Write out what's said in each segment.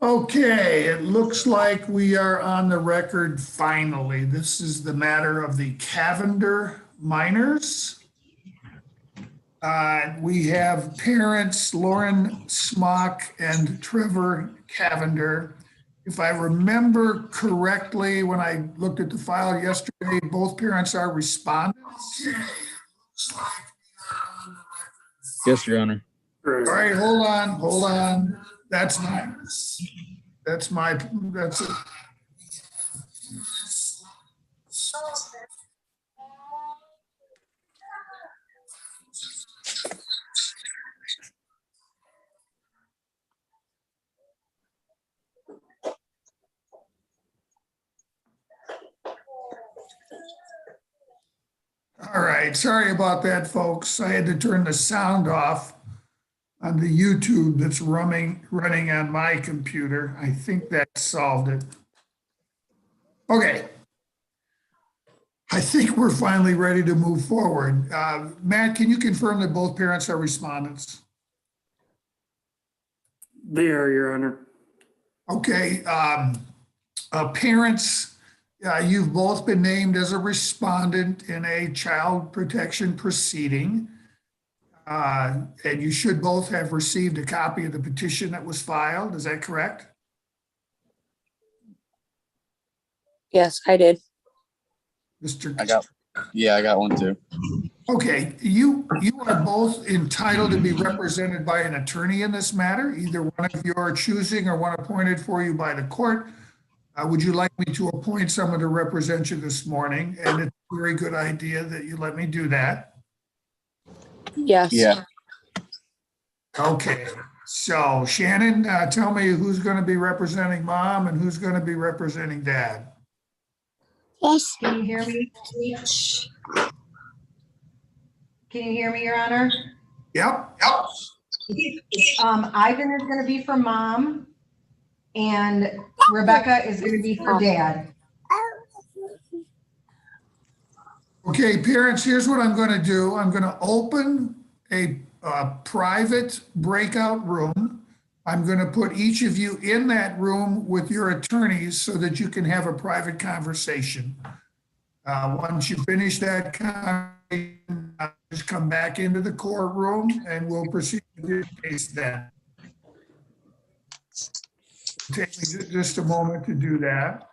Okay, it looks like we are on the record finally. This is the matter of the Cavender minors. We have parents Lauren Smock and Trevor Cavender. If I remember correctly, when I looked at the file yesterday, both parents are respondents. Yes, Your Honor. All right, hold on. That's it. All right, sorry about that, folks. I had to turn the sound off on the YouTube that's running on my computer. I think that solved it. Okay. I think we're finally ready to move forward. Matt, can you confirm that both parents are respondents? They are, Your Honor. Okay. Parents, you've both been named as a respondent in a child protection proceeding. And you should both have received a copy of the petition that was filed. Is that correct? Yes, I did. Mr. I got one too. Okay, you are both entitled to be represented by an attorney in this matter, either one of your choosing or one appointed for you by the court. Would you like me to appoint someone to represent you this morning? And it's a very good idea that you let me do that. Yes. Yeah. Okay, so Shannon, tell me who's going to be representing mom and who's going to be representing dad. Yes. Can you hear me? Can you hear me, Your Honor? Yep. Ivan is going to be for mom, and Rebecca is going to be for dad. Okay, parents, here's what I'm going to do. I'm going to open a private breakout room. I'm going to put each of you in that room with your attorneys so that you can have a private conversation. Once you finish that conversation, just come back into the courtroom and we'll proceed with your case then. Take me just a moment to do that.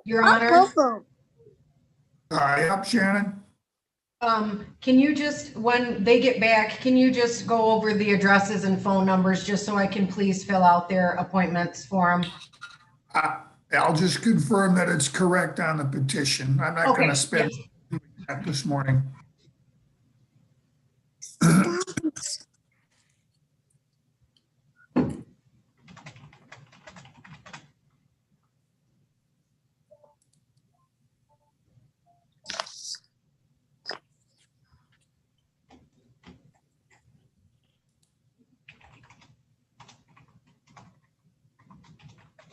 Your Honor, Yep, Shannon. can you just, when they get back, can you just go over the addresses and phone numbers just so I can please fill out their appointments for them? I'll just confirm that it's correct on the petition. I'm not going to spend that this morning.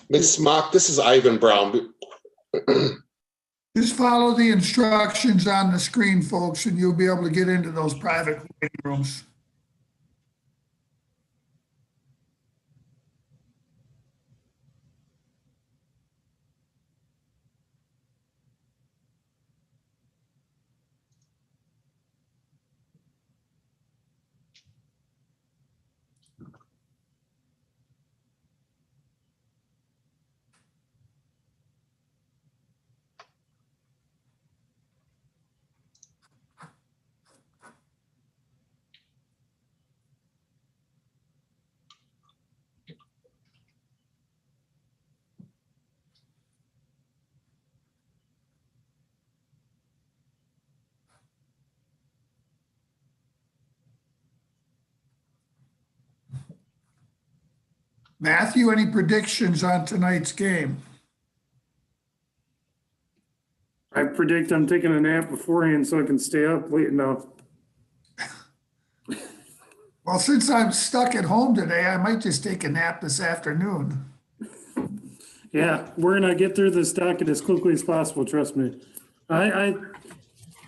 Ms. Smock, this is Ivan Brown. Just follow the instructions on the screen, folks, and you'll be able to get into those private waiting rooms. Matthew, any predictions on tonight's game? I predict I'm taking a nap beforehand so I can stay up late enough. Well, since I'm stuck at home today, I might just take a nap this afternoon. Yeah, we're gonna get through this docket as quickly as possible, trust me.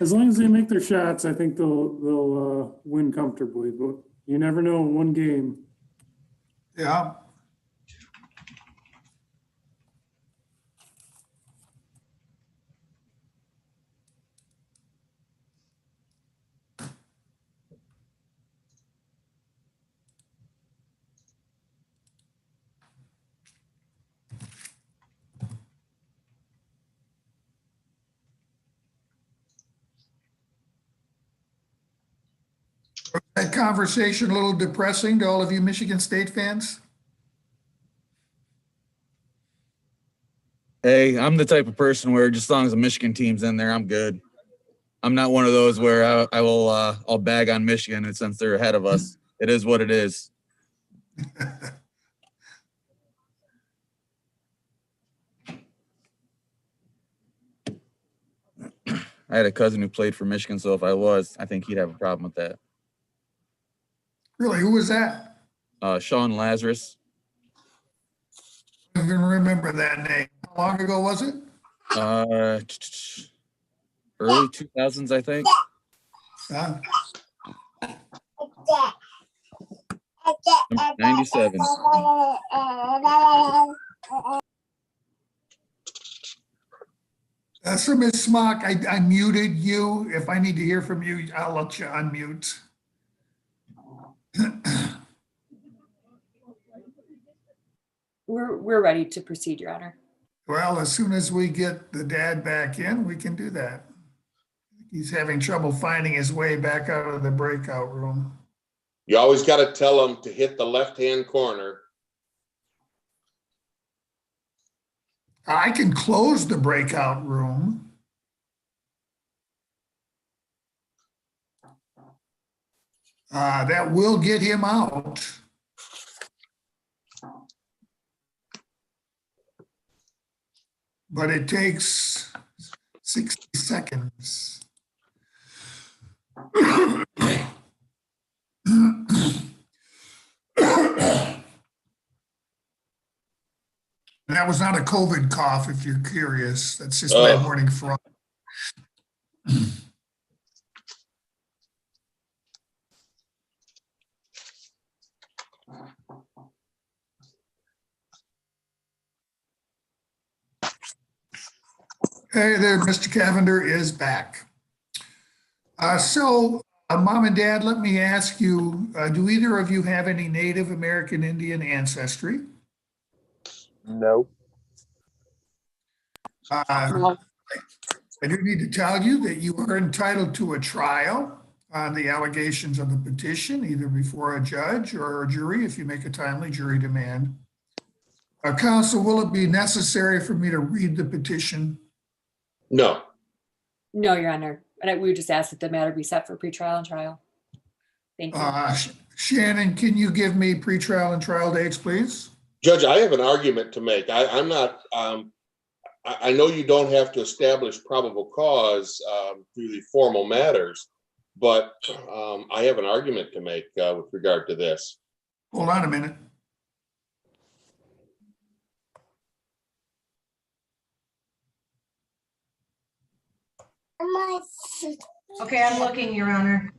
As long as they make their shots, I think they'll win comfortably, but you never know in one game. Yeah. That conversation a little depressing to all of you Michigan State fans? Hey, I'm the type of person where just as long as the Michigan team's in there, I'm good. I'm not one of those where I'll bag on Michigan, and since they're ahead of us, it is what it is. I had a cousin who played for Michigan, so if I think he'd have a problem with that. Really, who was that? Sean Lazarus. I don't even remember that name. How long ago was it? Early 2000s, I think. Uh, 97. So Ms. Smock, I muted you. If I need to hear from you, I'll let you unmute. We're ready to proceed, Your Honor. Well, as soon as we get the dad back in, we can do that. He's having trouble finding his way back out of the breakout room. You always got to tell them to hit the left-hand corner. I can close the breakout room. That will get him out. But it takes 60 seconds. That was not a COVID cough, if you're curious. That's just my morning frog. Hey there, Mr. Cavender is back. Mom and Dad, let me ask you, do either of you have any Native American Indian ancestry? No. I do need to tell you that you are entitled to a trial on the allegations of the petition, either before a judge or a jury, if you make a timely jury demand. Counsel, will it be necessary for me to read the petition? No. No, Your Honor. And we would just ask that the matter be set for pretrial and trial. Thank you. Shannon, can you give me pretrial and trial dates, please? Judge, I have an argument to make. I'm not, I know you don't have to establish probable cause through the formal matters, but I have an argument to make with regard to this. Hold on a minute. Okay, I'm looking, Your Honor.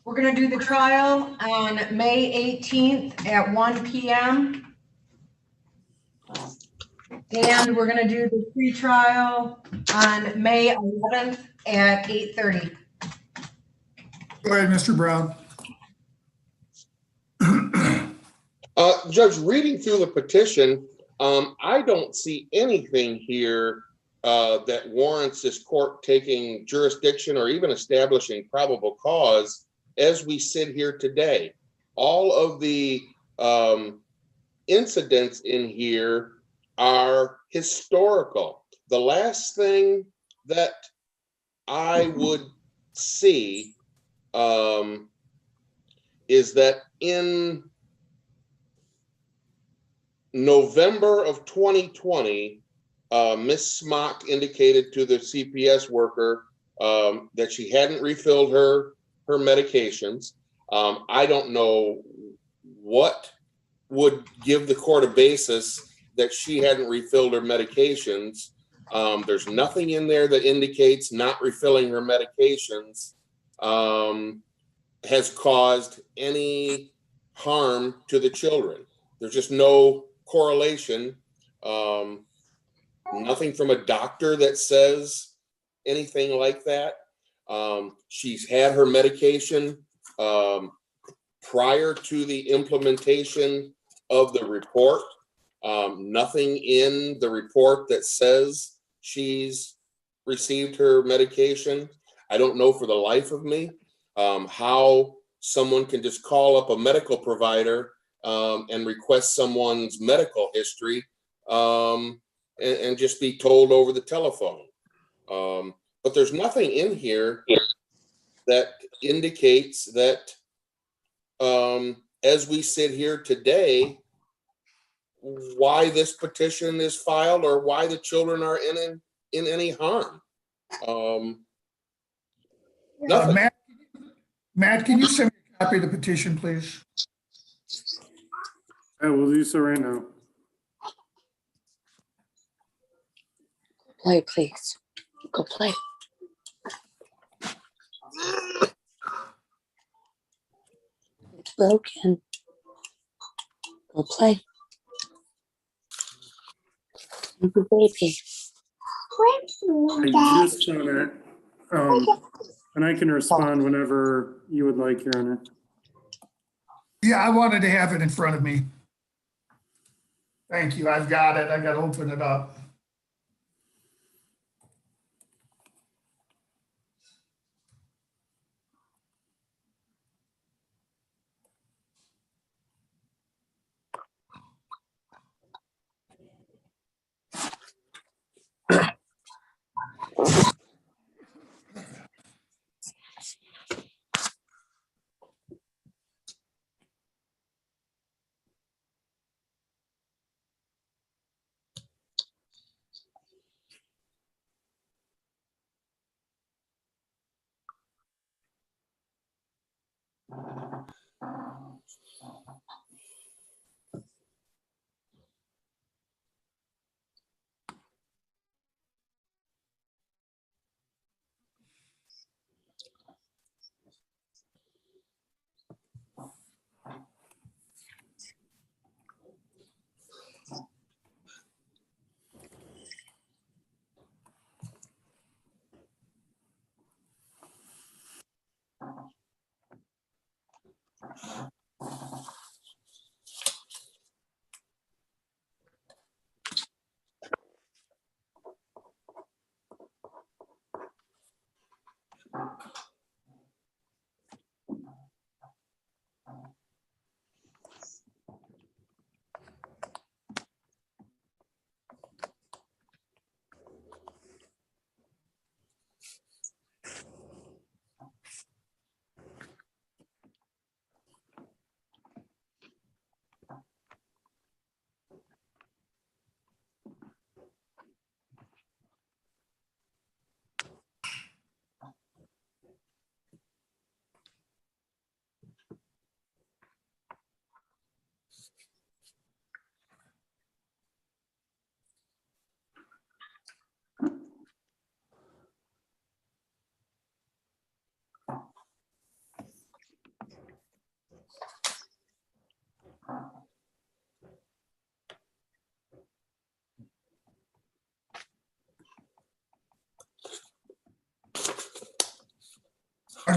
We're gonna do the trial on May 18th at 1 p.m. And we're gonna do the pre-trial on May 11th at 8:30. Go ahead, Mr. Brown. Judge, reading through the petition, I don't see anything here that warrants this court taking jurisdiction or even establishing probable cause as we sit here today. All of the incidents in here are historical. The last thing that I would see is that in November of 2020, Ms. Smock indicated to the CPS worker that she hadn't refilled her medications. I don't know what would give the court a basis that she hadn't refilled her medications. There's nothing in there that indicates not refilling her medications has caused any harm to the children. There's just no correlation. Nothing from a doctor that says anything like that. She's had her medication prior to the implementation of the report. Nothing in the report that says she's received her medication. I don't know for the life of me how someone can just call up a medical provider and request someone's medical history and just be told over the telephone. But there's nothing in here that indicates that as we sit here today, why this petition is filed or why the children are in any harm. Nothing. Matt, can you send me a copy of the petition, please? I will do so right now. Play, please. Go play. It's broken. Go play. Good baby. I just saw that. And I can respond whenever you would like, Your Honor. Yeah, I wanted to have it in front of me. Thank you. I've got it. I got to open it up.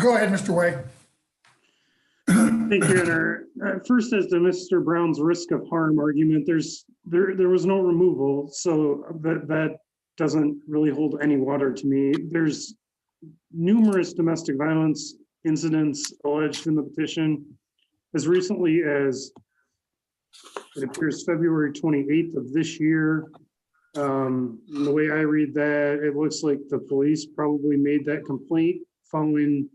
Go ahead, Mr. Way. Thank you, Your Honor. First, as to Mr. Brown's risk of harm argument, there was no removal, so that doesn't really hold any water to me. There's numerous domestic violence incidents alleged in the petition. As recently as, it appears, February 28th of this year. The way I read that, it looks like the police probably made that complaint following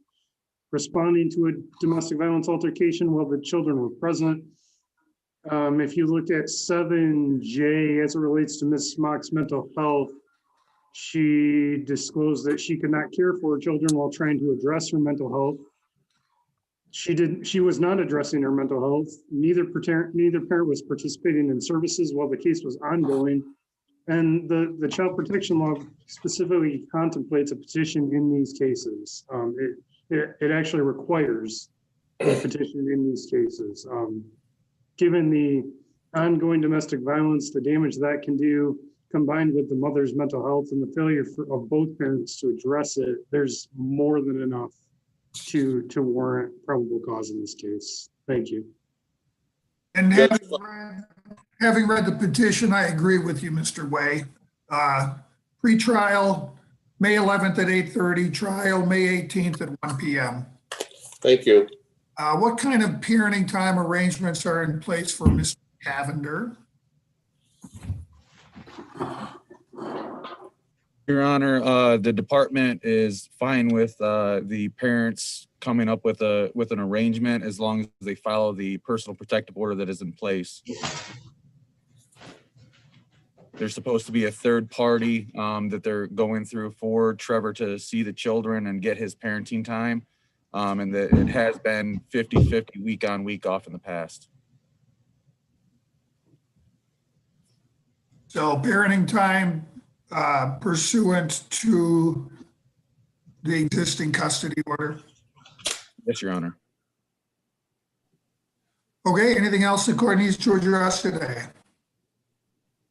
responding to a domestic violence altercation while the children were present. If you look at 7J as it relates to Ms. Smock's mental health, she disclosed that she could not care for her children while trying to address her mental health. She was not addressing her mental health. Neither parent was participating in services while the case was ongoing. And the child protection law specifically contemplates a petition in these cases. It actually requires a petition in these cases. Given the ongoing domestic violence, the damage that can do, combined with the mother's mental health and the failure of both parents to address it, there's more than enough to warrant probable cause in this case. Thank you. And having read the petition, I agree with you, Mr. Way. Pre-trial, May 11th at 8:30, trial, May 18th at 1 p.m. Thank you. What kind of parenting time arrangements are in place for Mr. Cavender? Your Honor, the department is fine with the parents coming up with an arrangement as long as they follow the personal protective order that is in place. There's supposed to be a third party that they're going through for Trevor to see the children and get his parenting time. And that it has been 50-50 week on, week off in the past. So parenting time pursuant to the existing custody order. Yes, Your Honor. Okay, anything else the court needs to address today?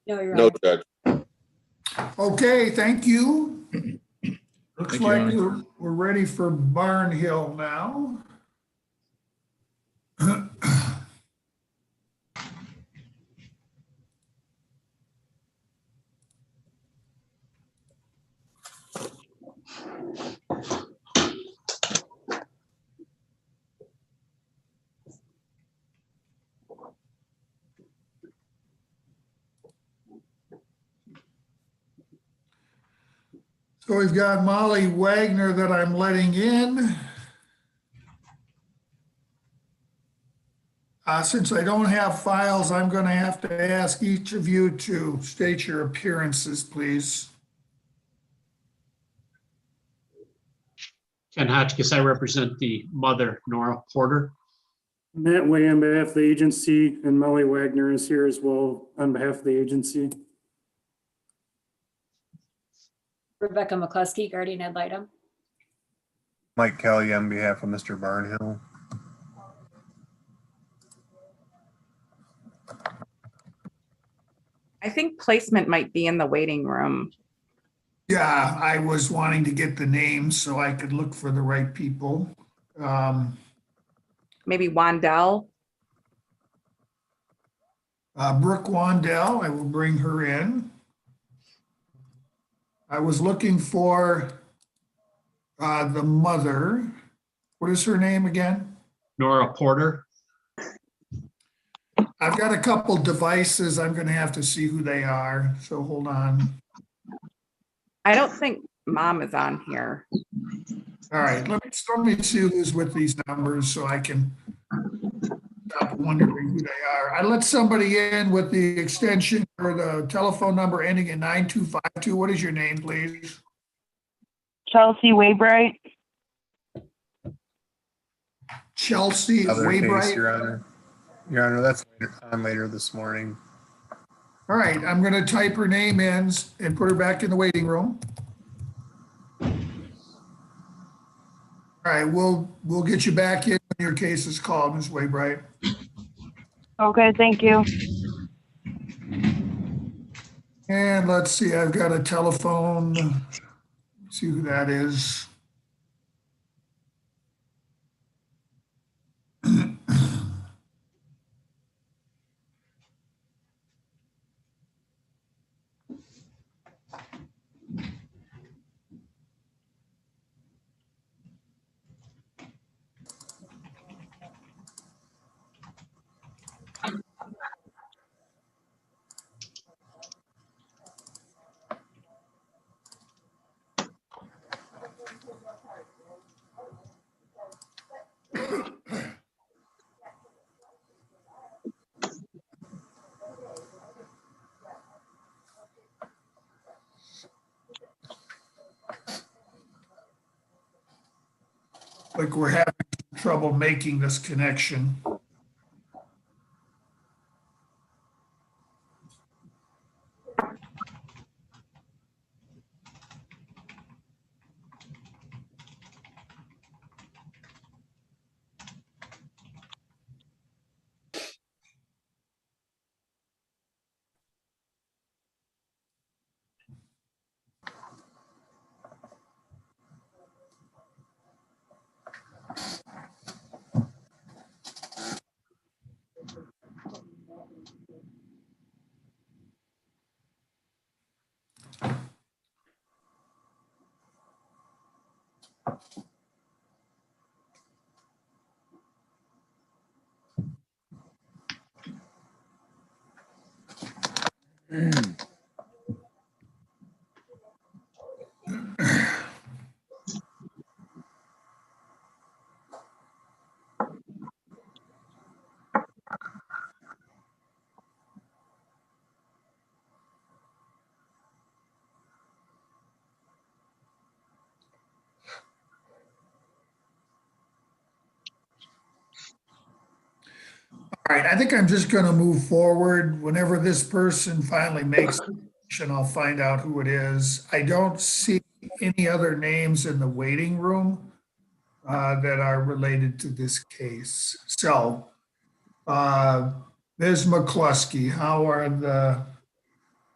No, Your No, Honor. Judge. Okay, thank you. Looks Thank you, like Your we're ready for Barnhill now. So we've got Molly Wagner that I'm letting in. Since I don't have files, I'm going to have to ask each of you to state your appearances, please. Ken Hotchkiss, I represent the mother, Nora Porter. Matt Way on behalf of the agency, and Molly Wagner is here as well on behalf of the agency. Rebecca McCluskey, guardian ad litem. Mike Kelly on behalf of Mr. Barnhill. I think placement might be in the waiting room. Yeah, I was wanting to get the names so I could look for the right people. Maybe Wandell. Brooke Wandell, I will bring her in. I was looking for the mother. What is her name again? Nora Porter. I've got a couple devices. I'm going to have to see who they are. So hold on. I don't think mom is on here. All right, let me see who's with these numbers so I can stop wondering who they are. I let somebody in with the extension or the telephone number ending in 9252. What is your name, please? Chelsea Waybright. Chelsea Other case, Waybright. Your Honor. Your Honor, that's later this morning. All right, I'm going to type her name in and put her back in the waiting room. All right, we'll get you back in when your case is called, Ms. Waybright. Okay, thank you. And let's see, I've got a telephone. Let's see who that is. Like we're having trouble making this connection. All right, I think I'm just going to move forward. Whenever this person finally makes a decision, I'll find out who it is. I don't see any other names in the waiting room that are related to this case. So, Ms. McCluskey, how are the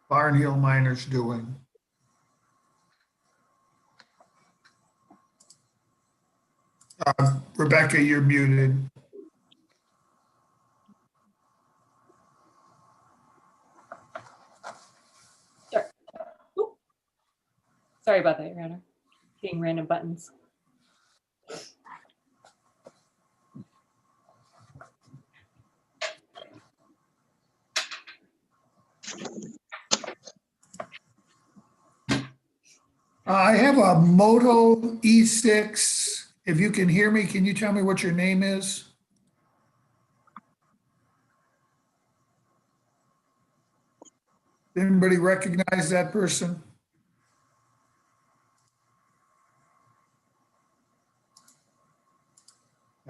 Barnhill miners doing? Rebecca, you're muted. Sorry about that, Your Honor. Hitting random buttons. I have a Moto E6. If you can hear me, can you tell me what your name is? Anybody recognize that person?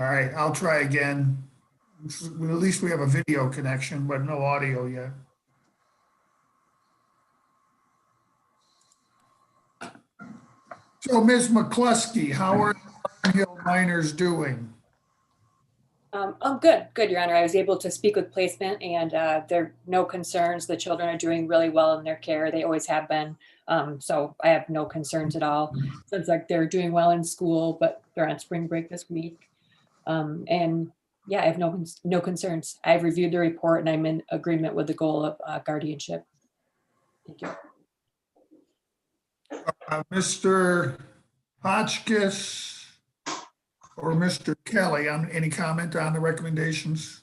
All right, I'll try again. At least we have a video connection, but no audio yet. So, Ms. McCluskey, how are the Barnhill miners doing? Good, Your Honor. I was able to speak with placement and there are no concerns. The children are doing really well in their care. They always have been. So I have no concerns at all. Sounds like they're doing well in school, but they're on spring break this week. And yeah, I have no concerns. I've reviewed the report and I'm in agreement with the goal of guardianship. Thank you. Mr. Hotchkiss or Mr. Kelly, any comment on the recommendations?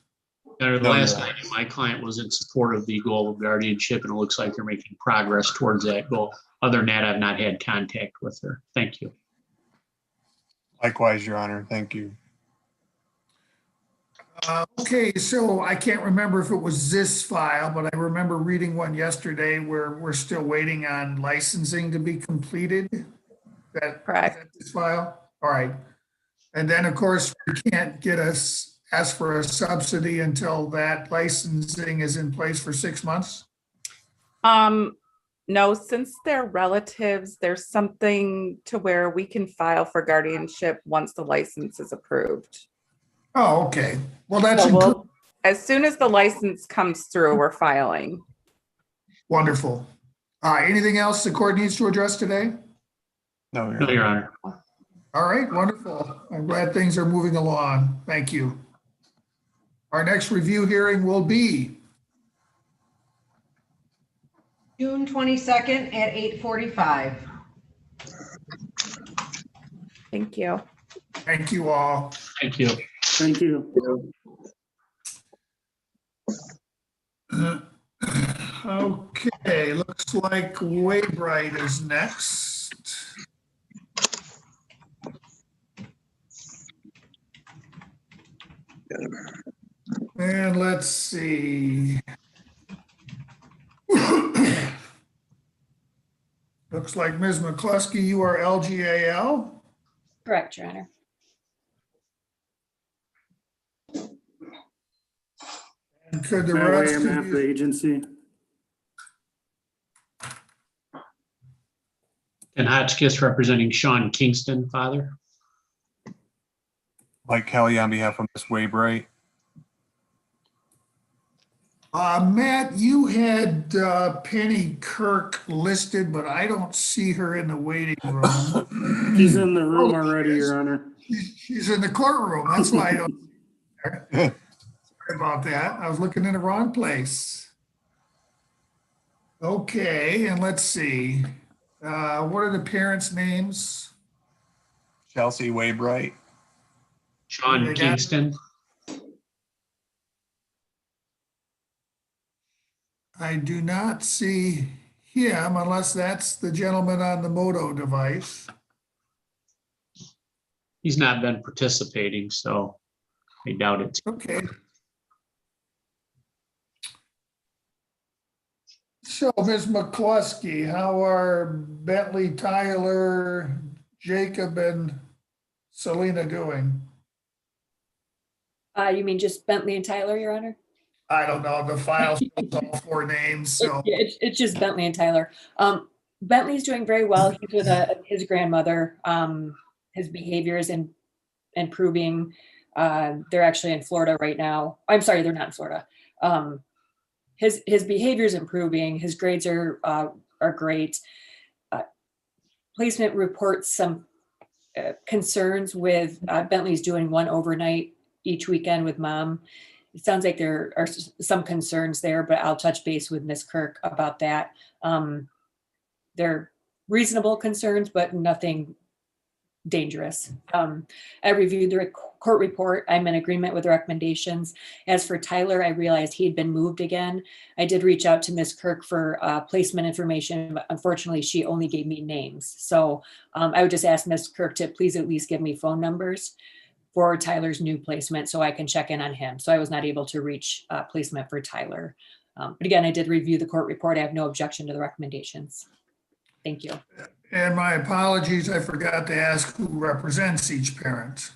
The No, last no. item, my client was in support of the goal of guardianship, and it looks like they're making progress towards that goal. Other than that, I've not had contact with her. Thank you. Likewise, Your Honor. Thank you. Okay, so I can't remember if it was this file, but I remember reading one yesterday where we're still waiting on licensing to be completed. Correct. This file? All right. And then, of course, we can't ask for a subsidy until that licensing is in place for 6 months? No, since they're relatives, there's something to where we can file for guardianship once the license is approved. Oh, okay. Well, that's So as soon as the license comes through, we're filing. wonderful. Anything else the court needs to address today? No, Your No, Honor. Your Honor. All right, wonderful. I'm glad things are moving along. Thank you. Our next review hearing will be June 22nd at 8:45. Thank you. thank you all. Thank you. Thank you. Okay, looks like Waybright is next. And let's see. Looks like Ms. McCluskey, you are LGAL. Correct, Your Honor. And could the That way rest I'm of at the you, agency. And Hotchkiss representing Sean Kingston, father. Mike Kelly on behalf of Ms. Waybright. Matt, you had Penny Kirk listed, but I don't see her in the waiting room. She's in the room already, Your Honor. She's in the courtroom. That's why I don't see her. Sorry about that. I was looking in the wrong place. Okay, and let's see. What are the parents' names? Chelsea Waybright. Sean They got- Kingston. I do not see him unless that's the gentleman on the Moto device. He's not been participating, so I doubt it. Okay. So, Ms. McCluskey, how are Bentley, Tyler, Jacob, and Selena doing? You mean just Bentley and Tyler, Your Honor? I don't know, the file shows all four names, so. Yeah, it's just Bentley and Tyler. Bentley's doing very well. He's with his grandmother. His behavior is improving. They're actually in Florida right now. I'm sorry, they're not in Florida. His behavior is improving. His grades are great. Placement reports some concerns with Bentley's doing one overnight each weekend with mom. It sounds like there are some concerns there, but I'll touch base with Ms. Kirk about that. They're reasonable concerns, but nothing dangerous. I reviewed the court report. I'm in agreement with the recommendations. As for Tyler, I realized he'd been moved again. I did reach out to Ms. Kirk for placement information, but unfortunately she only gave me names. So I would just ask Ms. Kirk to please at least give me phone numbers for Tyler's new placement so I can check in on him. So I was not able to reach placement for Tyler. But again, I did review the court report. I have no objection to the recommendations. Thank you. And my apologies, I forgot to ask who represents each parent.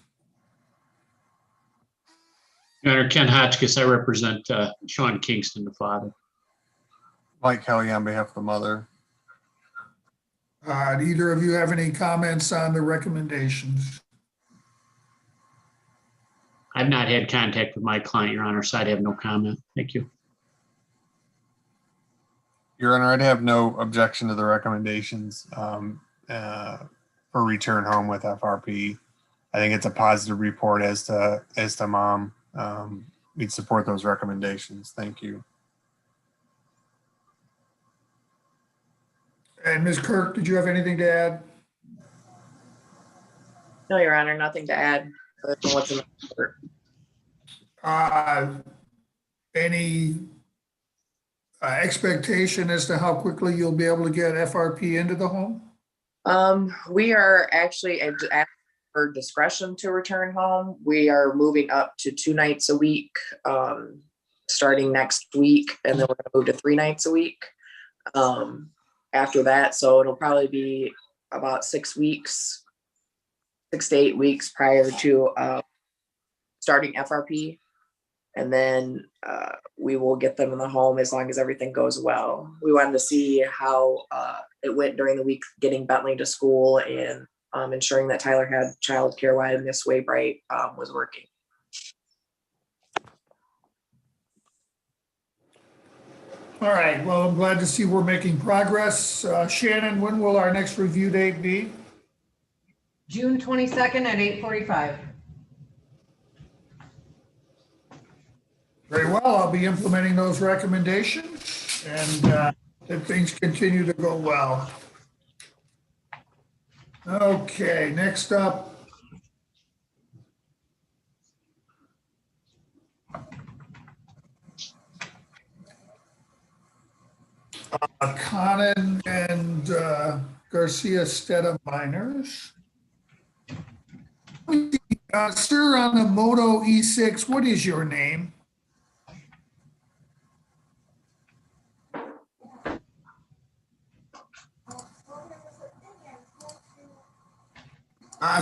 Your Honor, Ken Hotchkiss, I represent Sean Kingston, the father. Mike Kelly on behalf of the mother. Do either of you have any comments on the recommendations? I've not had contact with my client, Your Honor, so I'd have no comment. Thank you. Your Honor, I'd have no objection to the recommendations for return home with FRP. I think it's a positive report as to mom. We'd support those recommendations. Thank you. And Ms. Kirk, did you have anything to add? No, Your Honor, nothing to add. What's in the report. Any expectation as to how quickly you'll be able to get FRP into the home? We are actually asking for discretion to return home. We are moving up to 2 nights a week, starting next week, and then we're gonna move to 3 nights a week after that. So it'll probably be about 6 weeks, 6 to 8 weeks prior to starting FRP. And then we will get them in the home as long as everything goes well. We wanted to see how it went during the week getting Bentley to school and ensuring that Tyler had childcare while Miss Waybright was working. All right, well, I'm glad to see we're making progress. Shannon, when will our next review date be? June 22nd at 8:45. Very well, I'll be implementing those recommendations and if things continue to go well. Okay, next up. Conan and Garcia Steta minors. Sir, on the Moto E6, what is your name?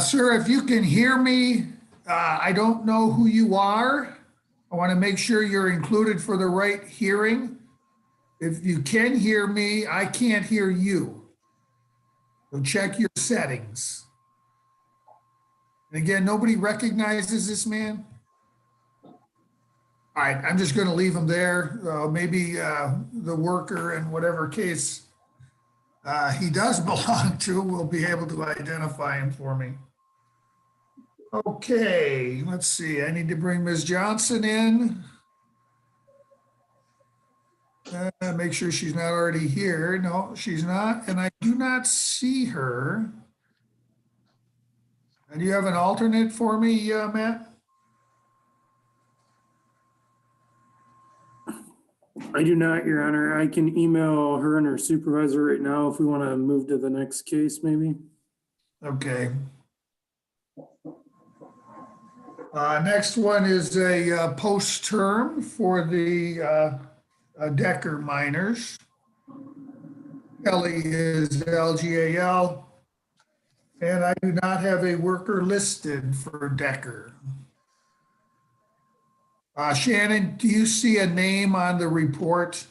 Sir, if you can hear me, I don't know who you are. I want to make sure you're included for the right hearing. If you can hear me, I can't hear you. So check your settings. And again, nobody recognizes this man? All right, I'm just going to leave him there. Maybe the worker in whatever case he does belong to will be able to identify him for me. Okay, let's see. I need to bring Ms. Johnson in. Make sure she's not already here. No, she's not. And I do not see her. And you have an alternate for me, Matt? I do not, Your Honor. I can email her and her supervisor right now if we want to move to the next case, maybe. Okay. Next one is a post-term for the Decker minors. Kelly is LGAL. And I do not have a worker listed for Decker. Shannon, do you see a name on the report?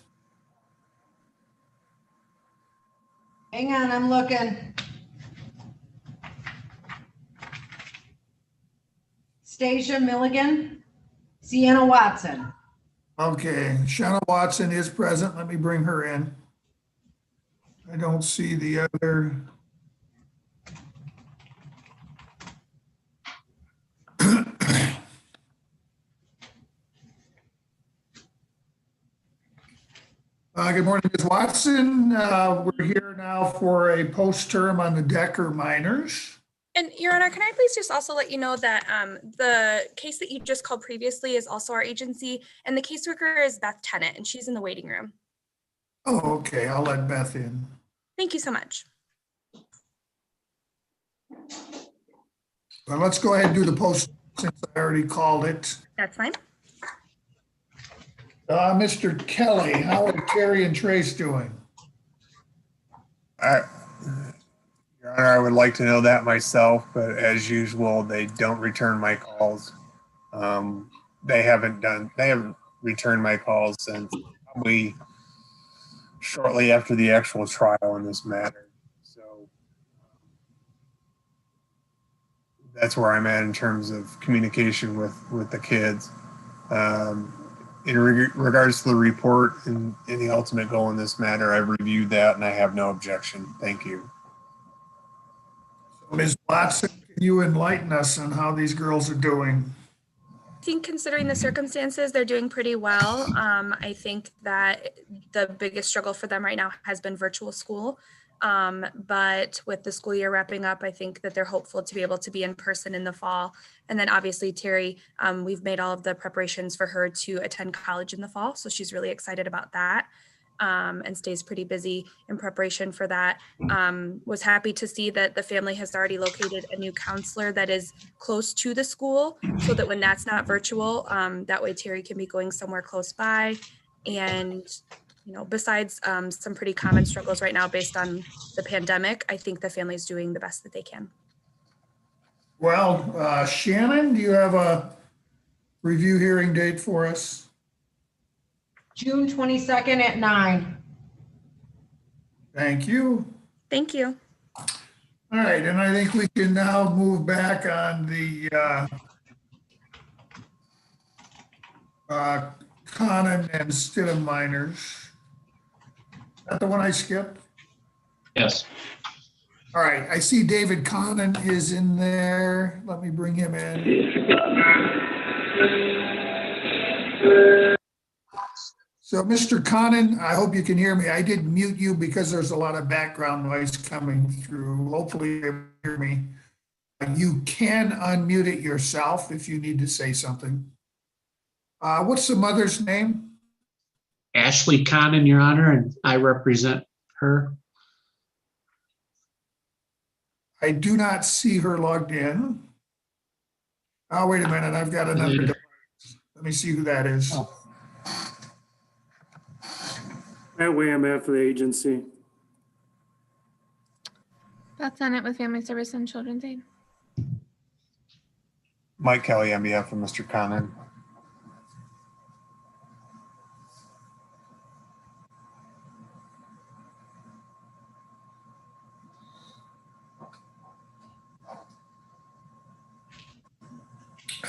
Hang on, I'm looking. Stasia Milligan, Sienna Watson. Okay, Shanna Watson is present. Let me bring her in. I don't see the other. Good morning, Ms. Watson. We're here now for a post-term on the Decker minors. And Your Honor, can I please just also let you know that the case that you just called previously is also our agency, and the caseworker is Beth Tennant, and she's in the waiting room. Oh, okay, I'll let Beth in. Thank you so much. Well, let's go ahead and do the post since I already called it. That's fine. Mr. Kelly, how are Terry and Trace doing? Your Honor, I would like to know that myself, but as usual, they don't return my calls. They haven't returned my calls since probably shortly after the actual trial in this matter. So that's where I'm at in terms of communication with the kids. In regards to the report and the ultimate goal in this matter, I've reviewed that and I have no objection. Thank you. Ms. Watson, can you enlighten us on how these girls are doing? I think considering the circumstances, they're doing pretty well. I think that the biggest struggle for them right now has been virtual school. But with the school year wrapping up, I think that they're hopeful to be able to be in person in the fall. And then obviously Terry, we've made all of the preparations for her to attend college in the fall. So she's really excited about that. And stays pretty busy in preparation for that. Was happy to see that the family has already located a new counselor that is close to the school so that when that's not virtual, that way Terry can be going somewhere close by. And you know, besides some pretty common struggles right now based on the pandemic, I think the family's doing the best that they can. Well, Shannon, do you have a review hearing date for us? June 22nd at 9. Thank you. Thank you. All right, and I think we can now move back on the Conan and Stidham minors. Is that the one I skipped? Yes. All right, I see David Conan is in there. Let me bring him in. So, Mr. Conan, I hope you can hear me. I did mute you because there's a lot of background noise coming through. Hopefully you hear me. You can unmute it yourself if you need to say something. What's the mother's name? Ashley Conan, Your Honor, and I represent her. I do not see her logged in. Oh, wait a minute. I've got another device. Let me see who that is. Oh. That way I'm after the agency. Beth Tennant with Family Service and Children's Aid. Mike Kelly on behalf of Mr. Conan.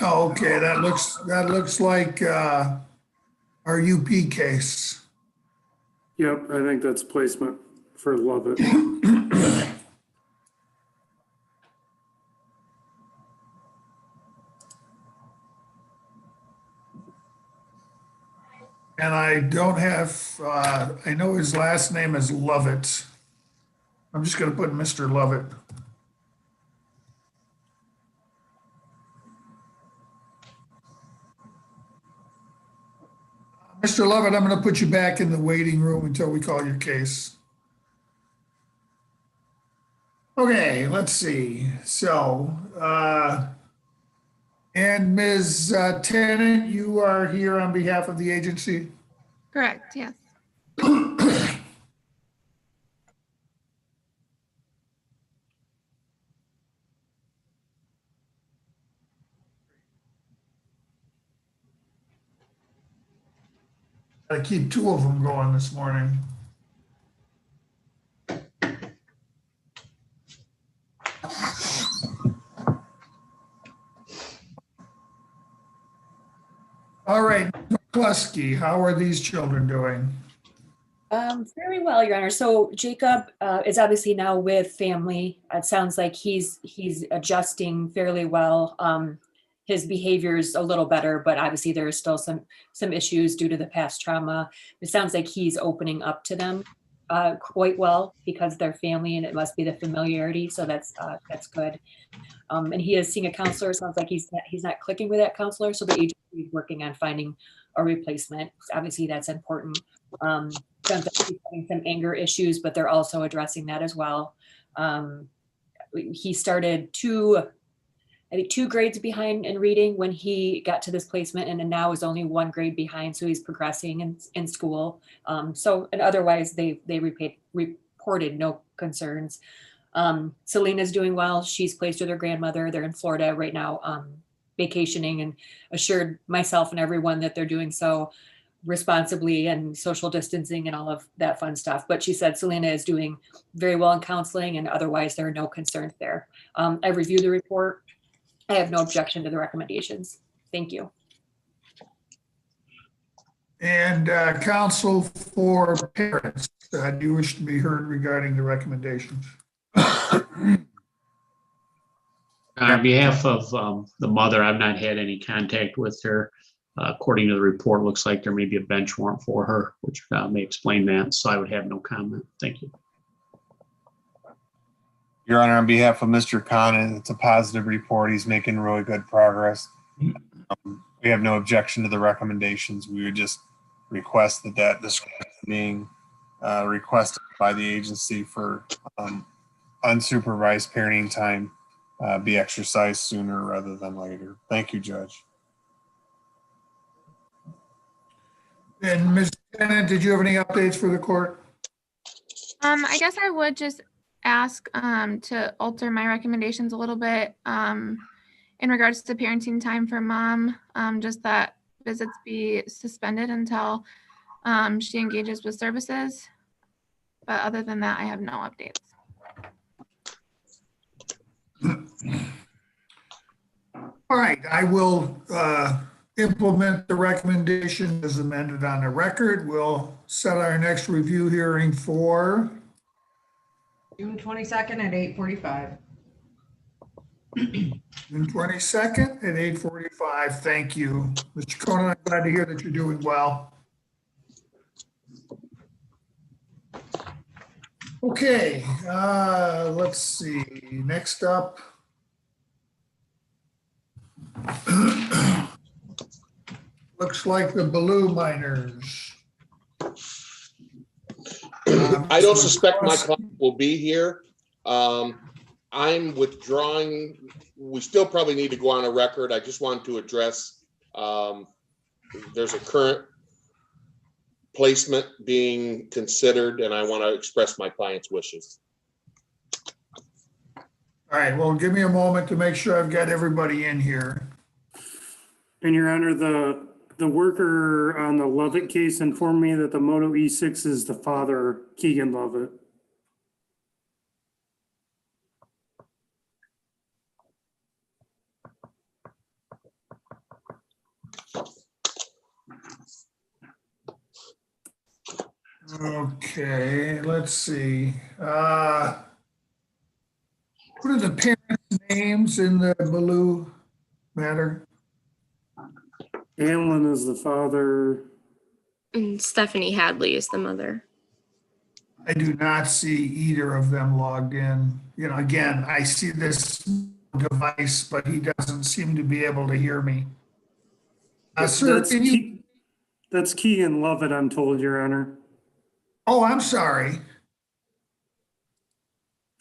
Okay, that looks like our UP case. Yep, I think that's placement for Lovett. And I don't have, I know his last name is Lovett. I'm just going to put Mr. Lovett. Mr. Lovett, I'm going to put you back in the waiting room until we call your case. Okay, let's see. So, and Ms. Tennant, you are here on behalf of the agency? Correct, yes. I keep two of them going this morning. All right, McCluskey, how are these children doing? Very well, Your Honor. So Jacob is obviously now with family. It sounds like he's adjusting fairly well. His behavior is a little better, but obviously there are still some issues due to the past trauma. It sounds like he's opening up to them quite well because they're family, and it must be the familiarity. So that's good. And he is seeing a counselor. Sounds like he's not clicking with that counselor. So the agency is working on finding a replacement. Obviously, that's important. Sounds like he's having some anger issues, but they're also addressing that as well. He started two grades behind in reading when he got to this placement, and now is only 1 grade behind. So he's progressing in school. And otherwise they reported no concerns. Selena's doing well. She's placed with her grandmother. They're in Florida right now, vacationing, and assured myself and everyone that they're doing so responsibly and social distancing and all of that fun stuff. But she said Selena is doing very well in counseling, and otherwise there are no concerns there. I reviewed the report. I have no objection to the recommendations. Thank you. And counsel for parents, do you wish to be heard regarding the recommendations? On behalf of the mother, I've not had any contact with her. According to the report, looks like there may be a bench warrant for her, which may explain that. So I would have no comment. Thank you. Your Honor, on behalf of Mr. Conan, it's a positive report. He's making really good progress. We have no objection to the recommendations. We would just request that discretion being requested by the agency for unsupervised parenting time be exercised sooner rather than later. Thank you, Judge. And Ms. Tennant, did you have any updates for the court? I guess I would just ask to alter my recommendations a little bit in regards to parenting time for mom, just that visits be suspended until she engages with services. But other than that, I have no updates. All right, I will implement the recommendation as amended on the record. We'll set our next review hearing for June 22nd at 8:45. June 22nd at 8:45. Thank you. Mr. Conan, I'm glad to hear that you're doing well. Okay, let's see. Next up. Looks like the Baloo miners. I don't suspect my client will be here. I'm withdrawing. We still probably need to go on a record. I just wanted to address, there's a current placement being considered, and I want to express my client's wishes. All right, well, give me a moment to make sure I've got everybody in here. And Your Honor, the worker on the Lovett case informed me that the Moto E6 is the father, Keegan Lovett. Okay, let's see. What are the parents' names in the Baloo matter? Alan is the father. And Stephanie Hadley is the mother. I do not see either of them logged in. You know, again, I see this device, but he doesn't seem to be able to hear me. Sir, That's can you? That's Keegan Lovett, I'm told, Your Honor. Oh, I'm sorry.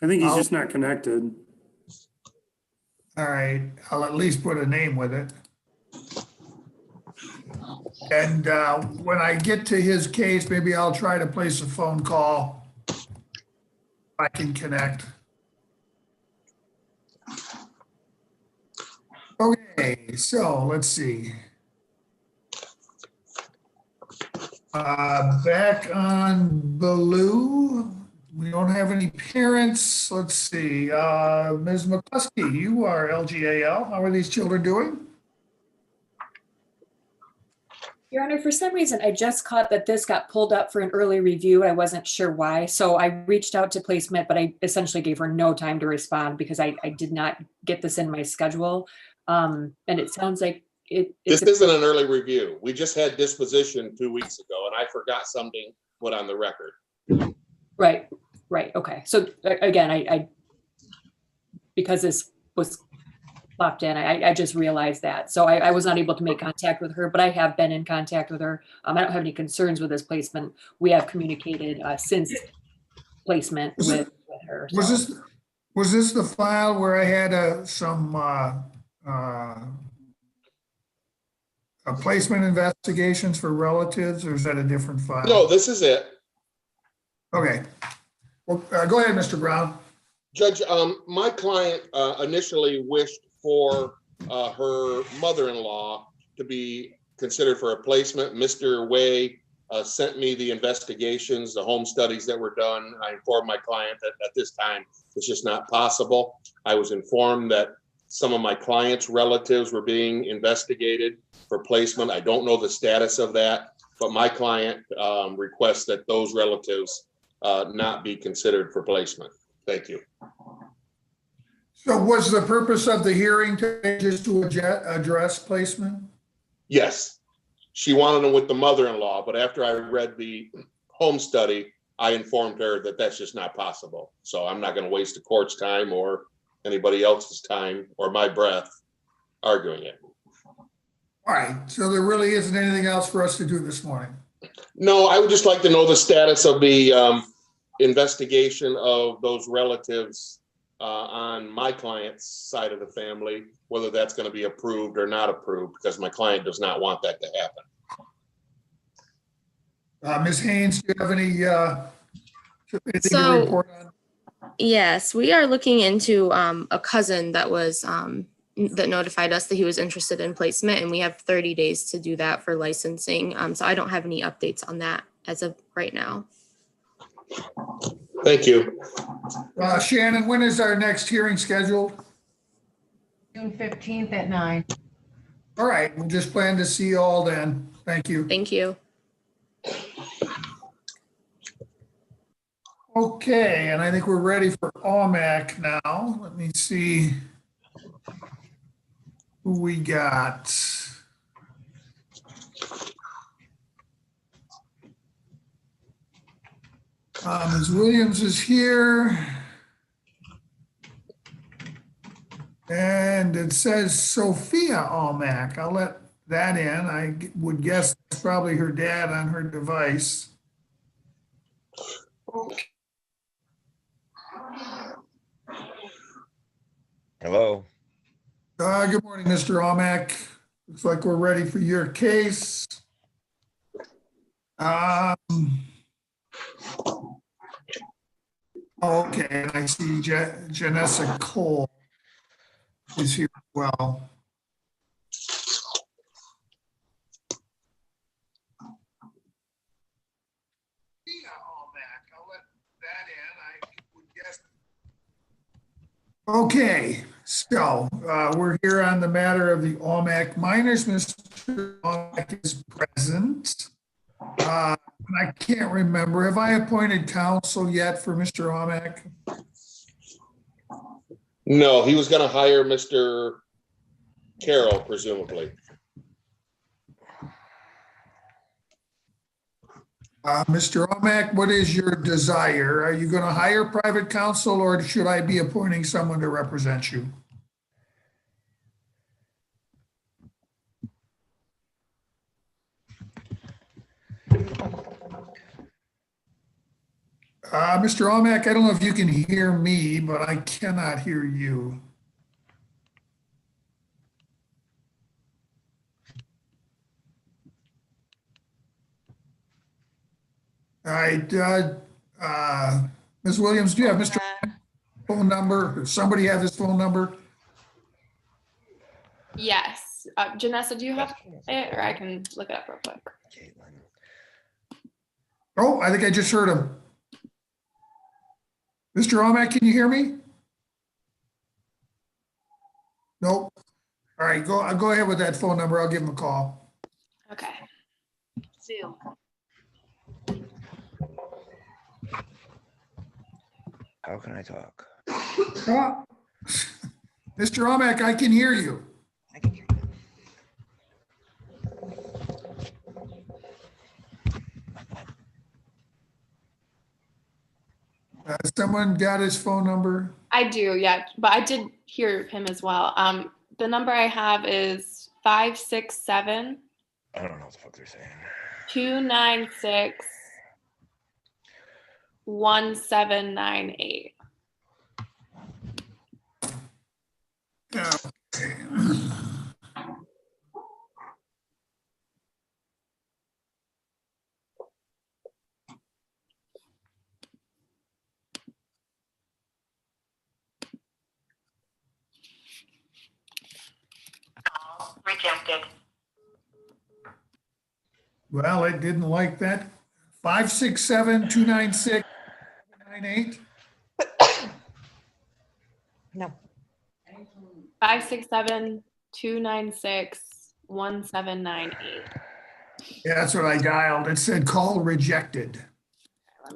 I think he's just not connected. All right, I'll at least put a name with it. And when I get to his case, maybe I'll try to place a phone call. If I can connect. Okay, so let's see. Back on Baloo, we don't have any parents. Let's see. Ms. McCluskey, you are LGAL. How are these children doing? Your Honor, for some reason, I just caught that this got pulled up for an early review. I wasn't sure why. So I reached out to placement, but I essentially gave her no time to respond because I did not get this in my schedule. And it sounds like This isn't an early review. We just had disposition 2 weeks ago and I forgot something put on the record. Right. Okay. So again, I because this was popped in, I just realized that. So I was not able to make contact with her, but I have been in contact with her. I don't have any concerns with this placement. We have communicated since placement with her. Was this the file where I had some placement investigations for relatives, or is that a different file? No, this is it. Okay. Well, go ahead, Mr. Brown. Judge, my client initially wished for her mother-in-law to be considered for a placement. Mr. Way sent me the investigations, the home studies that were done. I informed my client that at this time it's just not possible. I was informed that some of my client's relatives were being investigated for placement. I don't know the status of that, but my client requests that those relatives not be considered for placement. Thank you. So was the purpose of the hearing just to address placement? Yes, she wanted them with the mother-in-law, but after I read the home study, I informed her that that's just not possible. So I'm not going to waste the court's time or anybody else's time or my breath arguing it. All right, so there really isn't anything else for us to do this morning? No, I would just like to know the status of the investigation of those relatives on my client's side of the family, whether that's going to be approved or not approved, because my client does not want that to happen. Ms. Haynes, do you have anything to So, report on? yes, we are looking into a cousin that was that notified us that he was interested in placement, and we have 30 days to do that for licensing. So I don't have any updates on that as of right now. Thank you. Shannon, when is our next hearing scheduled? June 15th at 9. All right, we'll just plan to see you all then. Thank you. Thank you. Okay, and I think we're ready for Omac now. Let me see who we got. Ms. Williams is here. And it says Sophia Omac. I'll let that in. I would guess it's probably her dad on her device. Okay. Hello. Good morning, Mr. Omac. Looks like we're ready for your case. Okay, and I see Janessa Cole is here as well. Okay, so we're here on the matter of the Omac minors. Mr. Omac is present. I can't remember. Have I appointed counsel yet for Mr. Omac? No, he was going to hire Mr. Carroll, presumably. Mr. Omac, what is your desire? Are you going to hire private counsel, or should I be appointing someone to represent you? Mr. Omac, I don't know if you can hear me, but I cannot hear you. All right, Ms. Williams, do you have Mr. phone number? Does somebody have his phone number? Yes. Janessa, do you have it, or I can look it up real quick? Oh, I think I just heard him. Mr. Omac, can you hear me? Nope. All right, go ahead with that phone number. I'll give him a call. Okay. Zoom. How can I talk? Ah, Mr. Omac, I can hear you. I can hear you. Someone got his phone number? I do, yeah, but I did hear him as well. The number I have is 567 I don't know what the fuck they're saying. 296 1798. Okay. Rejected. Well, it didn't like that. 567-296-98. No. 567 296 1798. Yeah, that's what I dialed. It said call rejected.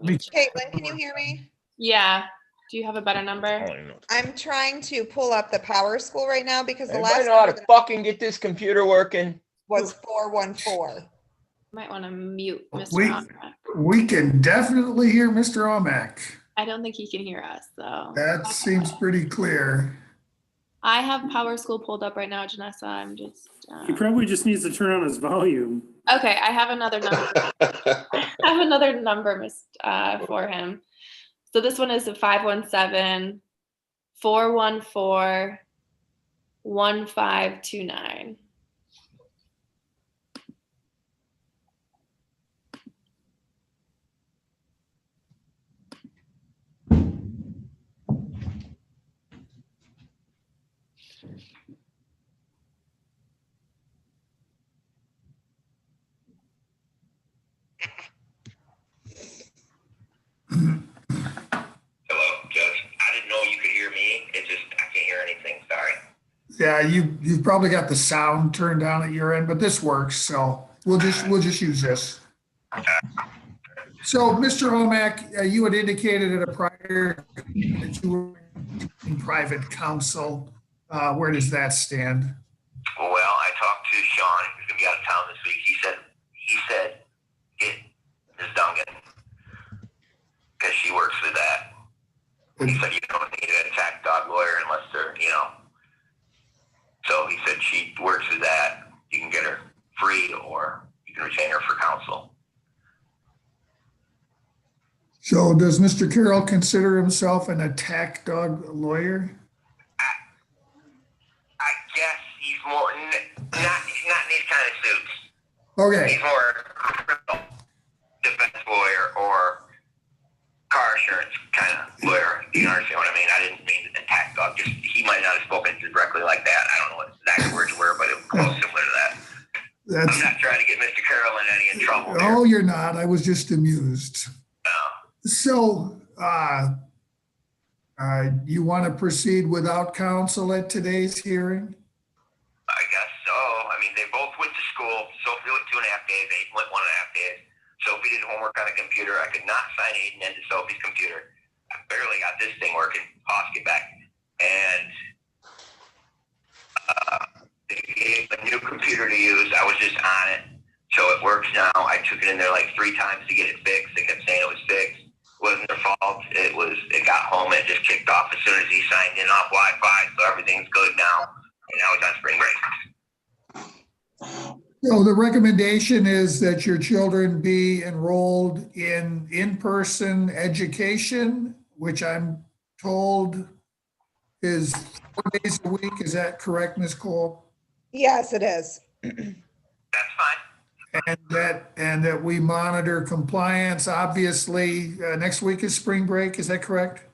Caitlin, can you hear me? Yeah. Do you have a better number? I don't even know. I'm trying to pull up the Power School right now because the Anybody last know how number to fucking get this computer working? was 414. Might want to mute Mr. We, Omac. we can definitely hear Mr. Omac. I don't think he can hear us, though. That seems pretty clear. I have Power School pulled up right now, Janessa. I'm just. He probably just needs to turn on his volume. Okay, I have another number. I have another number for him. So this one is a 517-414-1529. Hello, Judge. I didn't know you could hear me. It just, I can't hear anything. Sorry. Yeah, you've probably got the sound turned down at your end, but this works, so we'll just use this. So, Mr. Omac, you had indicated at a prior that you were in private counsel. Where does that stand? Well, I talked to Sean, who's gonna be out of town this week. He said, get Ms. Dungan, because she works with that. He said you don't need an attack dog lawyer unless they're, So he said she works with that. You can get her free or you can retain her for counsel. So does Mr. Carroll consider himself an attack dog lawyer? I guess he's more, he's not in these kind of suits. Okay. He's more a criminal defense lawyer or car insurance kind of lawyer. You understand what I mean? I didn't mean attack dog. Just he might not have spoken directly like that. I don't know what exact words were, but it was close similar to that. I'm not trying to get Mr. Carroll in any trouble. Oh, you're not. I was just amused. So, you want to proceed without counsel at today's hearing? I guess so. I mean, they both went to school. Sophie went 2.5 days. Aiden went 1.5 days. Sophie did homework on a computer. I could not sign Aiden into Sophie's computer. I barely got this thing working. Hoss, get back. And they gave a new computer to use. I was just on it. So it works now. I took it in there like 3 times to get it fixed. They kept saying it was fixed. It wasn't their fault. It got home and it just kicked off as soon as he signed in off Wi-Fi. So everything's good now. And now he's on spring break. So the recommendation is that your children be enrolled in in-person education, which I'm told is 4 days a week. Is that correct, Ms. Cole? Yes, it is. That's fine. And that we monitor compliance. Obviously, next week is spring break. Is that correct?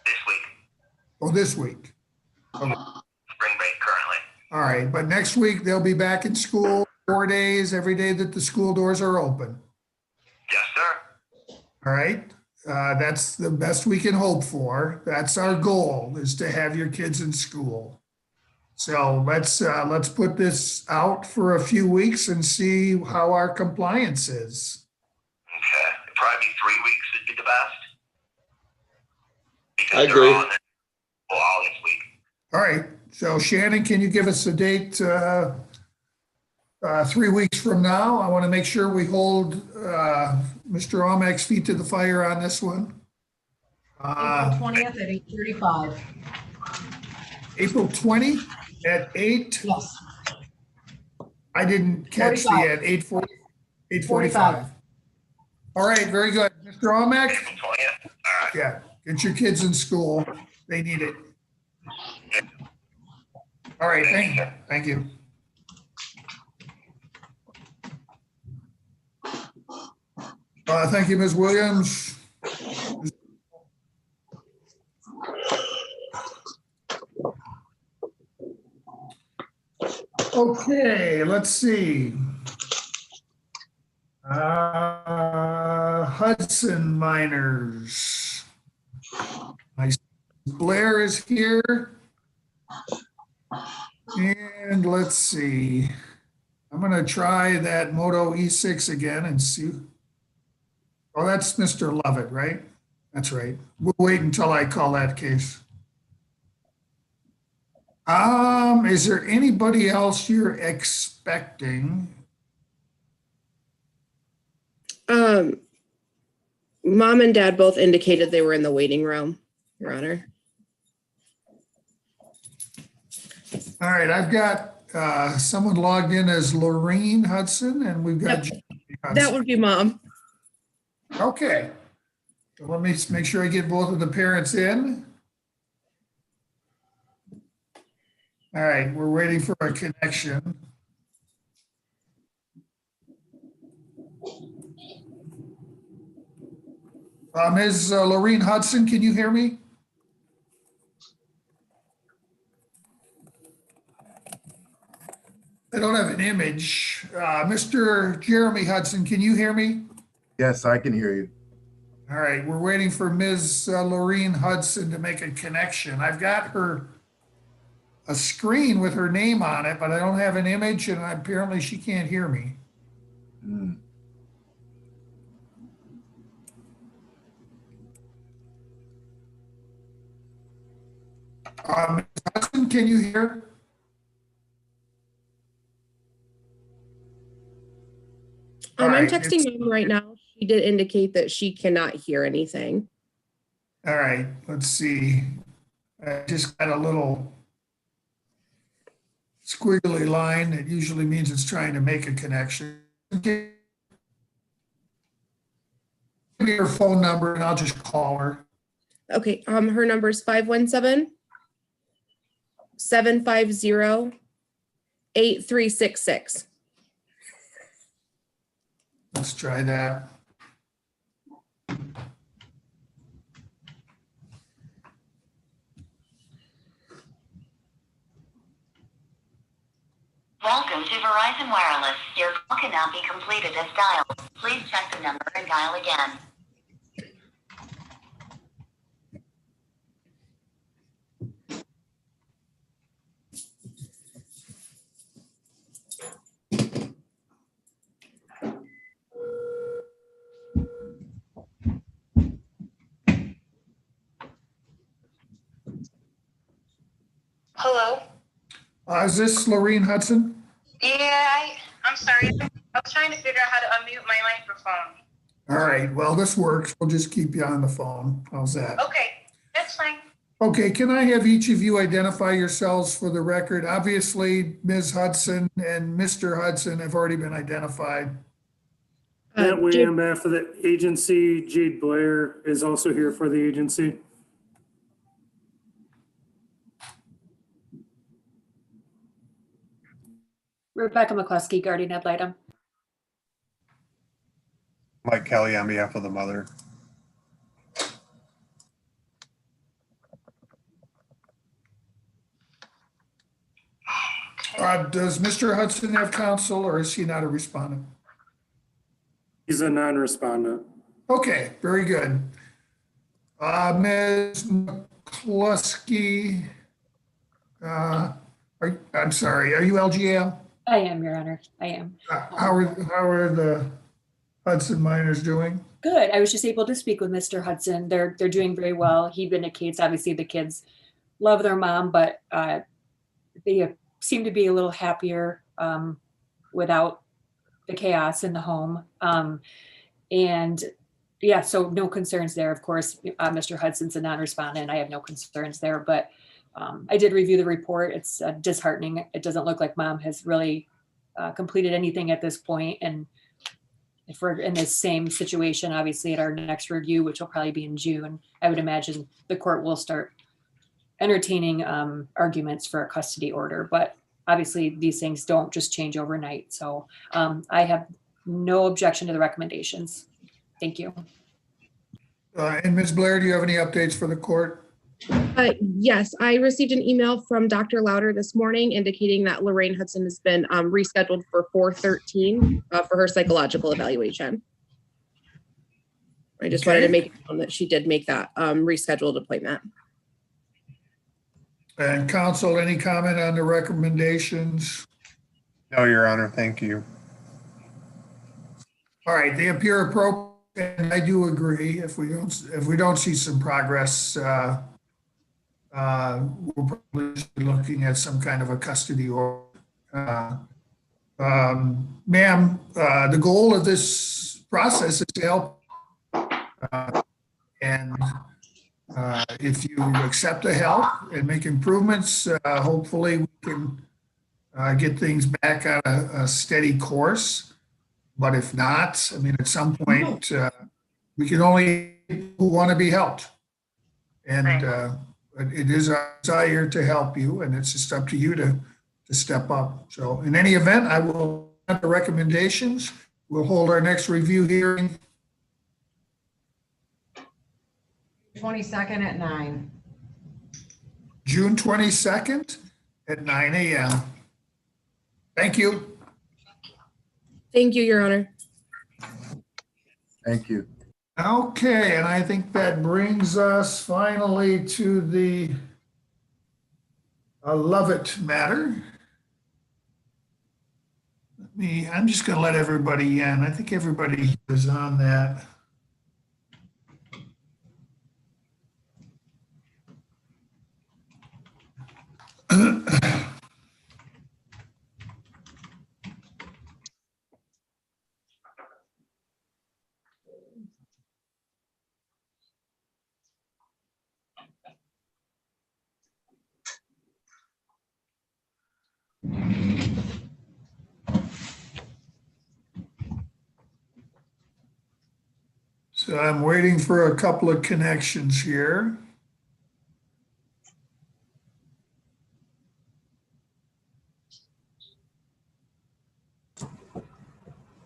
This week, Oh, this week. Okay. spring break currently. All right, but next week they'll be back in school 4 days, every day that the school doors are open. Yes, sir. All right, that's the best we can hope for. That's our goal, is to have your kids in school. So let's put this out for a few weeks and see how our compliance is. Okay, probably 3 weeks would be the best. Because I they're agree. all in all this week. All right, so Shannon, can you give us a date 3 weeks from now? I want to make sure we hold Mr. Omac's feet to the fire on this one. April 20th at 8:35. April 20 at 8? Yes. I didn't catch the 45. at 8:40, 8:45. All right, very good. Mr. Omac? April 20th, all right. Yeah, get your kids in school. They need it. All right, thank you. Thank you, Ms. Williams. Okay, let's see. Hudson miners. Blair is here. And let's see. I'm going to try that Moto E6 again and see. Oh, that's Mr. Lovett, right? That's right. We'll wait until I call that case. Is there anybody else you're expecting? Mom and Dad both indicated they were in the waiting room, Your Honor. All right, I've got someone logged in as Lorraine Hudson, and we've got Jamie Hudson. That would be Mom. Okay. So let me make sure I get both of the parents in. All right, we're waiting for a connection. Ms. Lorraine Hudson, can you hear me? I don't have an image. Mr. Jeremy Hudson, can you hear me? Yes, I can hear you. All right, we're waiting for Ms. Lorraine Hudson to make a connection. I've got a screen with her name on it, but I don't have an image, and apparently she can't hear me. Mm. Ms. Hudson, can you hear? I'm right, texting Mom right now. She did indicate that she cannot hear anything. All right, let's see. I just got a little squiggly line. It usually means it's trying to make a connection. Give me her phone number and I'll just call her. Okay, her number is 517-750-8366. Let's try that. Welcome to Verizon Wireless. Your call cannot be completed as dialed. Please check the number and dial again. Hello? Is this Lorraine Hudson? Yeah, I'm sorry. I was trying to figure out how to unmute my microphone. All right, well, this works. We'll just keep you on the phone. How's that? Okay, that's fine. Okay, can I have each of you identify yourselves for the record? Obviously, Ms. Hudson and Mr. Hudson have already been identified. That way, on behalf of the agency, Jade Blair is also here for the agency. Rebecca McCluskey, guardian ad litem. Mike Kelly on behalf of the mother. Does Mr. Hudson have counsel or is he not a respondent? He's a non-respondent. Okay, very good. Ms. McCluskey, I'm sorry, are you LGL? I am, Your Honor. I am. How are the Hudson minors doing? Good. I was just able to speak with Mr. Hudson. They're doing very well. He indicates, obviously, the kids love their mom, but they seem to be a little happier without the chaos in the home. And yeah, so no concerns there. Of course, Mr. Hudson's a non-respondent. I have no concerns there, but I did review the report. It's disheartening. It doesn't look like mom has really completed anything at this point. And if we're in this same situation, obviously at our next review, which will probably be in June, I would imagine the court will start entertaining arguments for a custody order. But obviously these things don't just change overnight. So I have no objection to the recommendations. Thank you. And Ms. Blair, do you have any updates for the court? Yes, I received an email from Dr. Louder this morning indicating that Lorraine Hudson has been rescheduled for 4/13 for her psychological evaluation. I just wanted to make known that she did make that rescheduled appointment. And counsel, any comment on the recommendations? No, Your Honor, thank you. All right, they appear appropriate, and I do agree. If we don't see some progress, we'll probably be looking at some kind of a custody order. Ma'am, the goal of this process is to help. And if you accept the help and make improvements, hopefully we can get things back on a steady course. But if not, I mean, at some point, we can only who want to be helped. And it is our desire to help you, and it's just up to you to step up. So in any event, I will have the recommendations. We'll hold our next review hearing 22nd at 9. June 22nd at 9 a.m. Thank you. Thank you, Your Honor. Thank you. Okay, and I think that brings us finally to the Lovett matter. I'm just going to let everybody in. I think everybody is on that. So I'm waiting for a couple of connections here.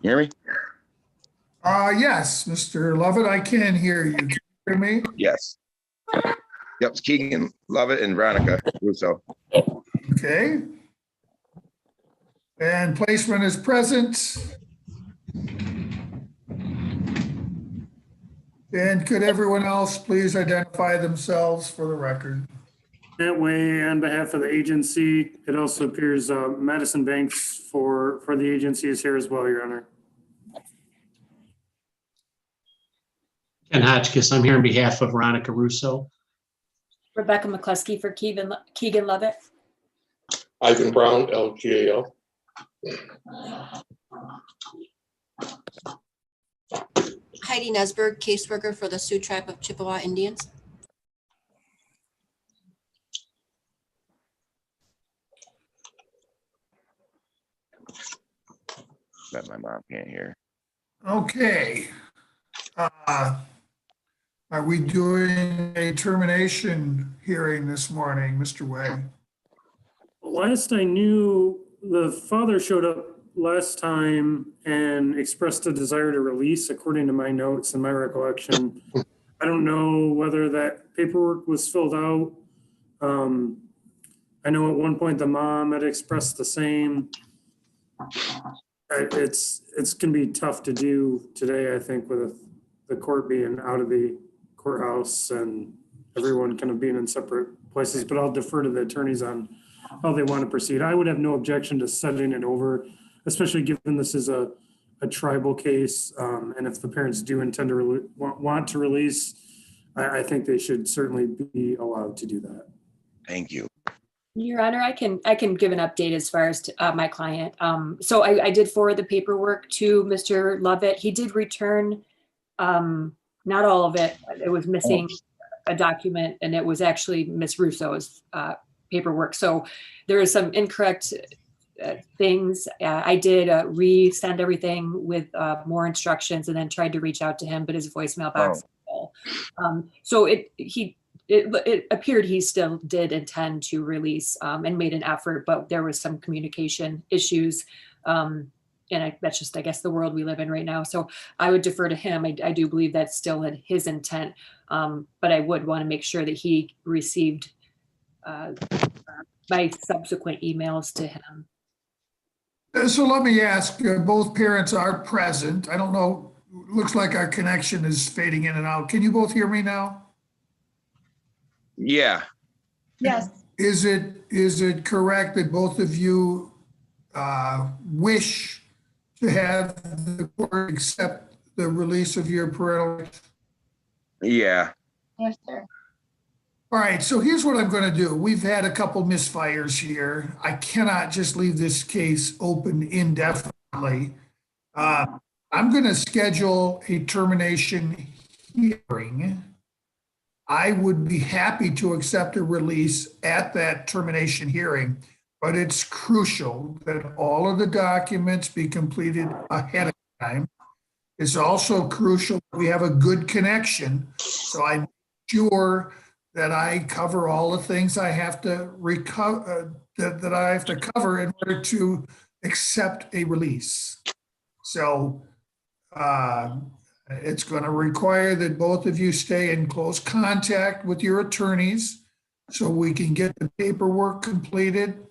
You hear me? Yes, Mr. Lovett, I can hear you. Can you hear me? Yes. Yep, it's Keegan, Lovett, and Veronica Russo. Okay. And placement is present. And could everyone else please identify themselves for the record? That way, on behalf of the agency, it also appears Madison Banks for the agency is here as well, Your Honor. Ken Hotchkiss, I'm here on behalf of Veronica Russo. Rebecca McCluskey for Keegan Lovett. Ivan Brown, LGAL. Heidi Nesberg, caseworker for the Sioux Tribe of Chippewa Indians. Bet my mom can't hear. Okay. Are we doing a termination hearing this morning, Mr. Way? Last I knew, the father showed up last time and expressed a desire to release, according to my notes and my recollection. I don't know whether that paperwork was filled out. I know at one point the mom had expressed the same. It's gonna be tough to do today, I think, with the court being out of the courthouse and everyone kind of being in separate places, but I'll defer to the attorneys on how they want to proceed. I would have no objection to setting it over, especially given this is a tribal case. And if the parents do intend to want to release, I think they should certainly be allowed to do that. Thank you. Your Honor, I can give an update as far as my client. So I did forward the paperwork to Mr. Lovett. He did return, not all of it. It was missing a document, and it was actually Miss Russo's paperwork. So there is some incorrect things. I did resend everything with more instructions, and then tried to reach out to him, but his voicemail box was full. So it appeared he still did intend to release and made an effort, but there was some communication issues. And that's just, I guess, the world we live in right now. So I would defer to him. I do believe that's still his intent, but I would want to make sure that he received my subsequent emails to him. So let me ask, both parents are present. I don't know, looks like our connection is fading in and out. Can you both hear me now? Yeah. Yes. Is it correct that both of you wish to have the court accept the release of your parental rights? Yeah. Yes, sir. All right, so here's what I'm going to do. We've had a couple misfires here. I cannot just leave this case open indefinitely. I'm going to schedule a termination hearing. I would be happy to accept a release at that termination hearing, but it's crucial that all of the documents be completed ahead of time. It's also crucial that we have a good connection, so I'm sure that I cover all the things I have to that I have to cover in order to accept a release. So it's going to require that both of you stay in close contact with your attorneys so we can get the paperwork completed.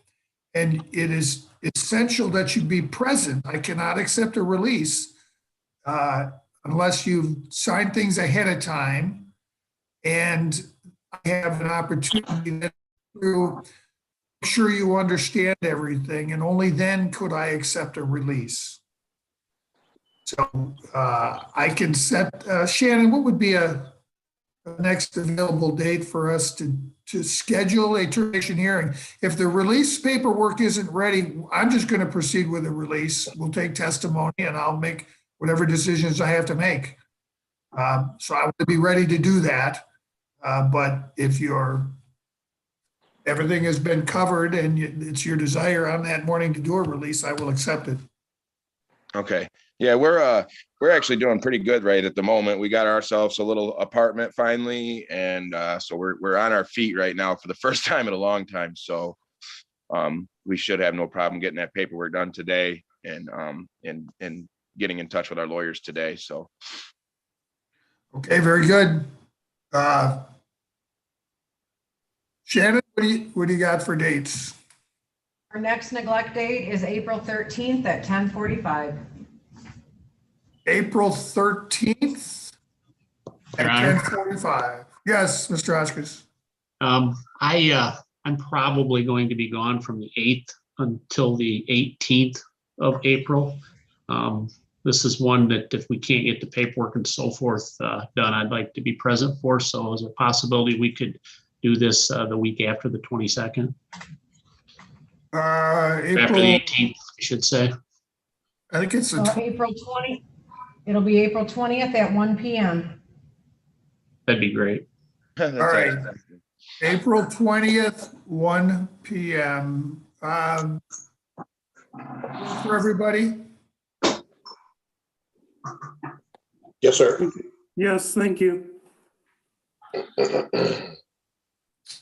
And it is essential that you be present. I cannot accept a release unless you've signed things ahead of time and I have an opportunity to make sure you understand everything, and only then could I accept a release. So I can set, Shannon, what would be a next available date for us to schedule a termination hearing? If the release paperwork isn't ready, I'm just going to proceed with a release. We'll take testimony and I'll make whatever decisions I have to make. So I would be ready to do that. But if everything has been covered and it's your desire on that morning to do a release, I will accept it. Okay. Yeah, we're actually doing pretty good right at the moment. We got ourselves a little apartment finally, and so we're on our feet right now for the first time in a long time. So we should have no problem getting that paperwork done today, and getting in touch with our lawyers today. So okay, very good. Shannon, what do you got for dates? Our next neglect date is April 13th at 10:45. April 13th at 10:45. Yes, Mr. Oshkins. I'm probably going to be gone from the 8th until the 18th of April. This is one that if we can't get the paperwork and so forth done, I'd like to be present for. So is a possibility we could do this the week after the 22nd? After the 18th, I should say. I think it's April 20th. It'll be April 20th at 1 p.m. That'd be great. All right. April 20th, 1 p.m. For everybody? Yes, sir. Yes, thank you.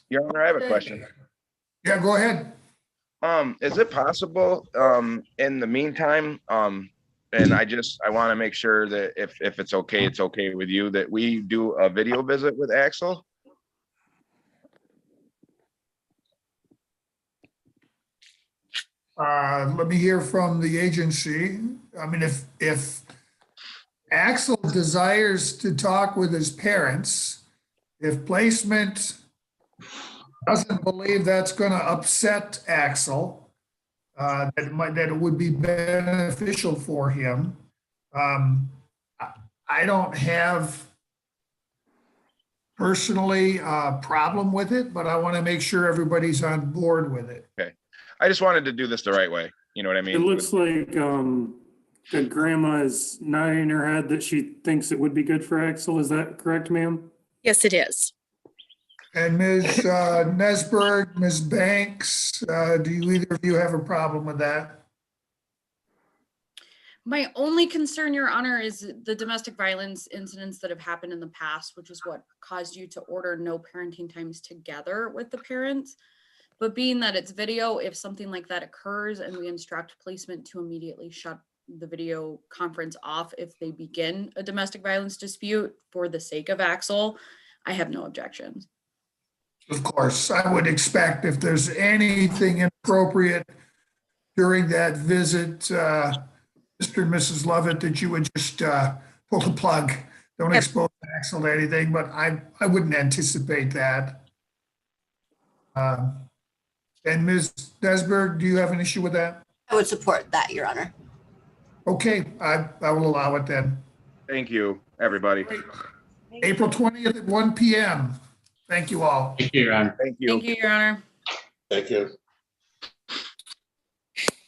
Your Honor, I have a question. Yeah, go ahead. Is it possible, in the meantime, and I want to make sure that if it's okay with you, that we do a video visit with Axel? Let me hear from the agency. I mean, if Axel desires to talk with his parents, if placement doesn't believe that's going to upset Axel, that it would be beneficial for him. I don't have personally a problem with it, but I want to make sure everybody's on board with it. Okay. I just wanted to do this the right way. You know what I It mean? looks like that grandma is nodding her head that she thinks it would be good for Axel. Is that correct, ma'am? Yes, it is. And Ms. Nesberg, Ms. Banks, do you either of you have a problem with that? My only concern, Your Honor, is the domestic violence incidents that have happened in the past, which is what caused you to order no parenting times together with the parents. But being that it's video, if something like that occurs and we instruct placement to immediately shut the video conference off if they begin a domestic violence dispute for the sake of Axel, I have no objections. Of course, I would expect if there's anything inappropriate during that visit, Mr. and Mrs. Lovett, that you would just pull the plug. Don't expose Axel to anything, but I wouldn't anticipate that. And Ms. Desberg, do you have an issue with that? I would support that, Your Honor. Okay, I will allow it then. Thank you, everybody. April 20th at 1 p.m. Thank you all. Thank you, Your Honor. Thank you. Thank you, Your Honor. Thank you.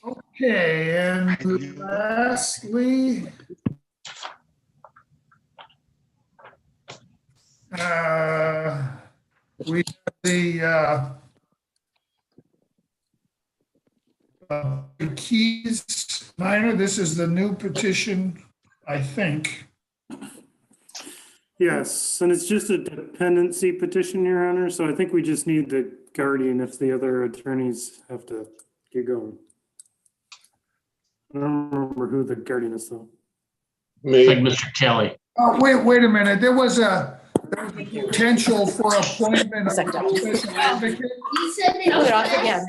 Okay, and lastly, we have the Keys minor. This is the new petition, I think. Yes, and it's just a dependency petition, Your Honor, so I think we just need the guardian if the other attorneys have to get going. I don't remember who the guardian is though. Like Mr. Kelly. Oh, wait a minute. There was a potential for appointment of a special advocate. Put it off again.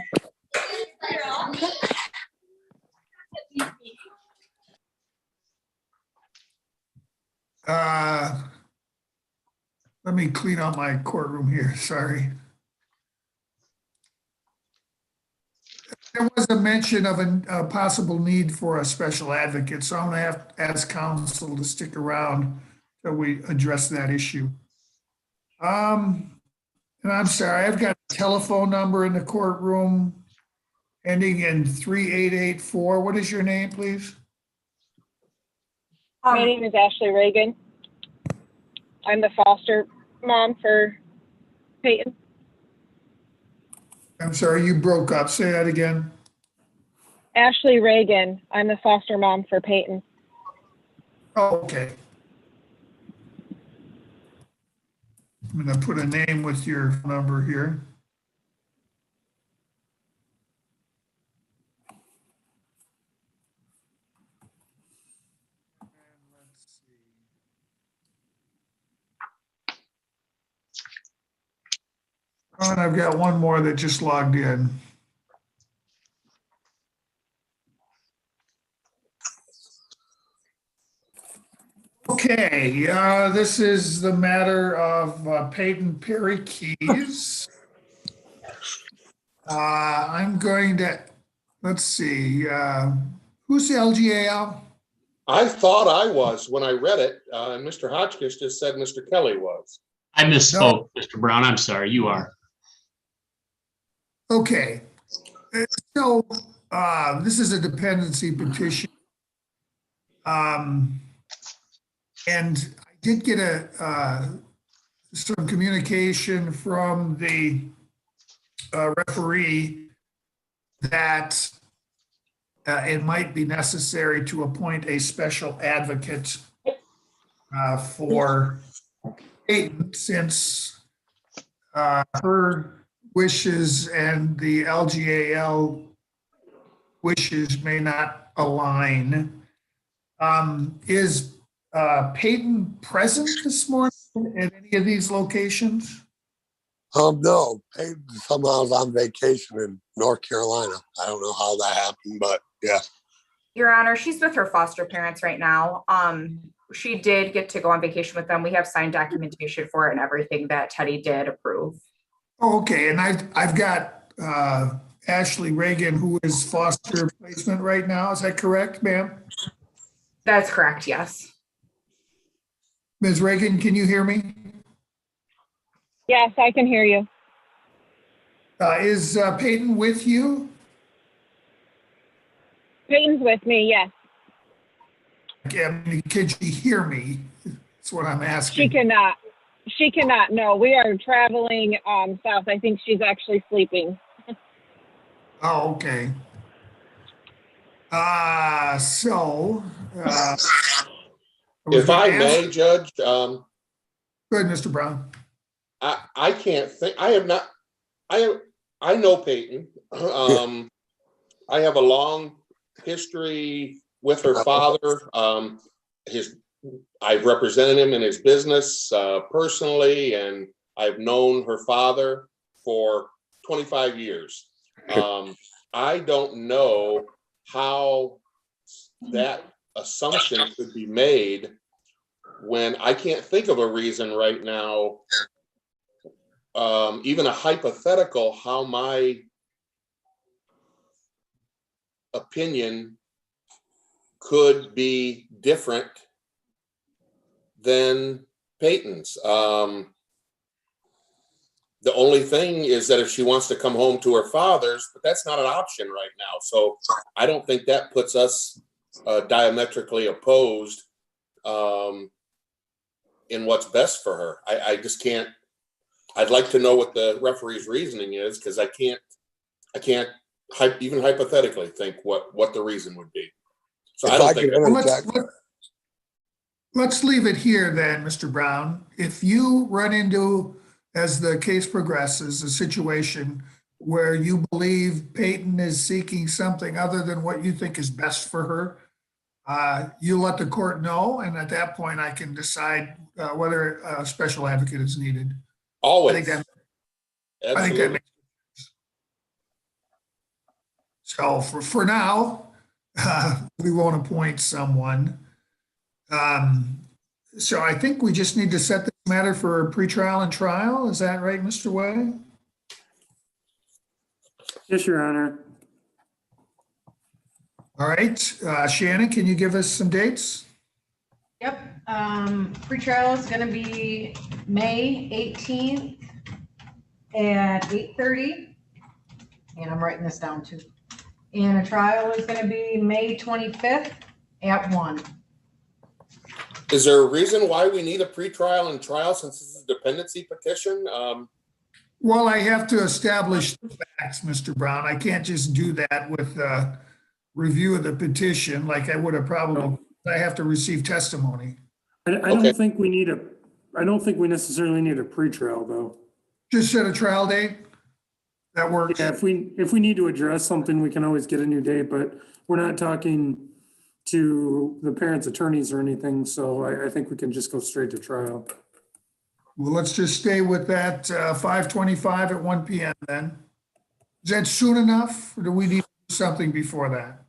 Let me clean out my courtroom here, sorry. There was a mention of a possible need for a special advocate, so I'm gonna have to ask counsel to stick around till we address that issue. And I'm sorry, I've got a telephone number in the courtroom ending in 3884. What is your name, please? My name is Ashley Reagan. I'm the foster mom for Peyton. I'm sorry, you broke up. Say that again. Ashley Reagan. I'm the foster mom for Peyton. Oh, okay. I'm going to put a name with your number here. And I've got one more that just logged in. Okay, this is the matter of Peyton Keys. I'm going to, let's see, who's the LGAL? I thought I was when I read it, and Mr. Hotchkiss just said Mr. Kelly was. I misspoke, Mr. Brown. I'm sorry. You are. Okay, so this is a dependency petition. And I did get some communication from the referee that it might be necessary to appoint a special advocate for Peyton, since her wishes and the LGAL wishes may not align. Is Peyton present this morning at any of these locations? No, Peyton somehow is on vacation in North Carolina. I don't know how that happened, but yeah. Your Honor, she's with her foster parents right now. She did get to go on vacation with them. We have signed documentation for it and everything that Teddy did approve. Oh, okay, and I've got Ashley Reagan, who is foster placement right now. Is that correct, ma'am? That's correct, yes. Ms. Reagan, can you hear me? Yes, I can hear you. Is Peyton with you? Peyton's with me, yes. Can she hear me? That's what I'm asking. She cannot. She cannot. No, we are traveling south. I think she's actually sleeping. Oh, okay. If I may, Judge, go ahead, Mr. Brown. I can't think, I know Peyton. I have a long history with her father. I've represented him in his business personally, and I've known her father for 25 years. I don't know how that assumption could be made when I can't think of a reason right now, even a hypothetical, how my opinion could be different than Peyton's. The only thing is that if she wants to come home to her father's, but that's not an option right now. So I don't think that puts us diametrically opposed in what's best for her. I just can't. I'd like to know what the referee's reasoning is, because I can't even hypothetically think what the reason would be. So I don't think. Let's leave it here then, Mr. Brown. If you run into, as the case progresses, a situation where you believe Peyton is seeking something other than what you think is best for her, you let the court know, and at that point I can decide whether a special advocate is needed. Always. I think that makes sense. So for now, we won't appoint someone. So I think we just need to set this matter for pretrial and trial. Is that right, Mr. Way? Yes, Your Honor. All right, Shannon, can you give us some dates? Yep, pretrial is gonna be May 18th at 8:30. And I'm writing this down too. And a trial is gonna be May 25th at 1. Is there a reason why we need a pretrial and trial since this is a dependency petition? Well, I have to establish the facts, Mr. Brown. I can't just do that with review of the petition like I would have probably. I have to receive testimony. I don't think we need I don't think we necessarily need a pretrial though. Just set a trial date. That works. Yeah, if we need to address something, we can always get a new date, but we're not talking to the parents' attorneys or anything, so I think we can just go straight to trial. Well, let's just stay with that 5:25 at 1 p.m. then. Is that soon enough, or do we need to do something before that?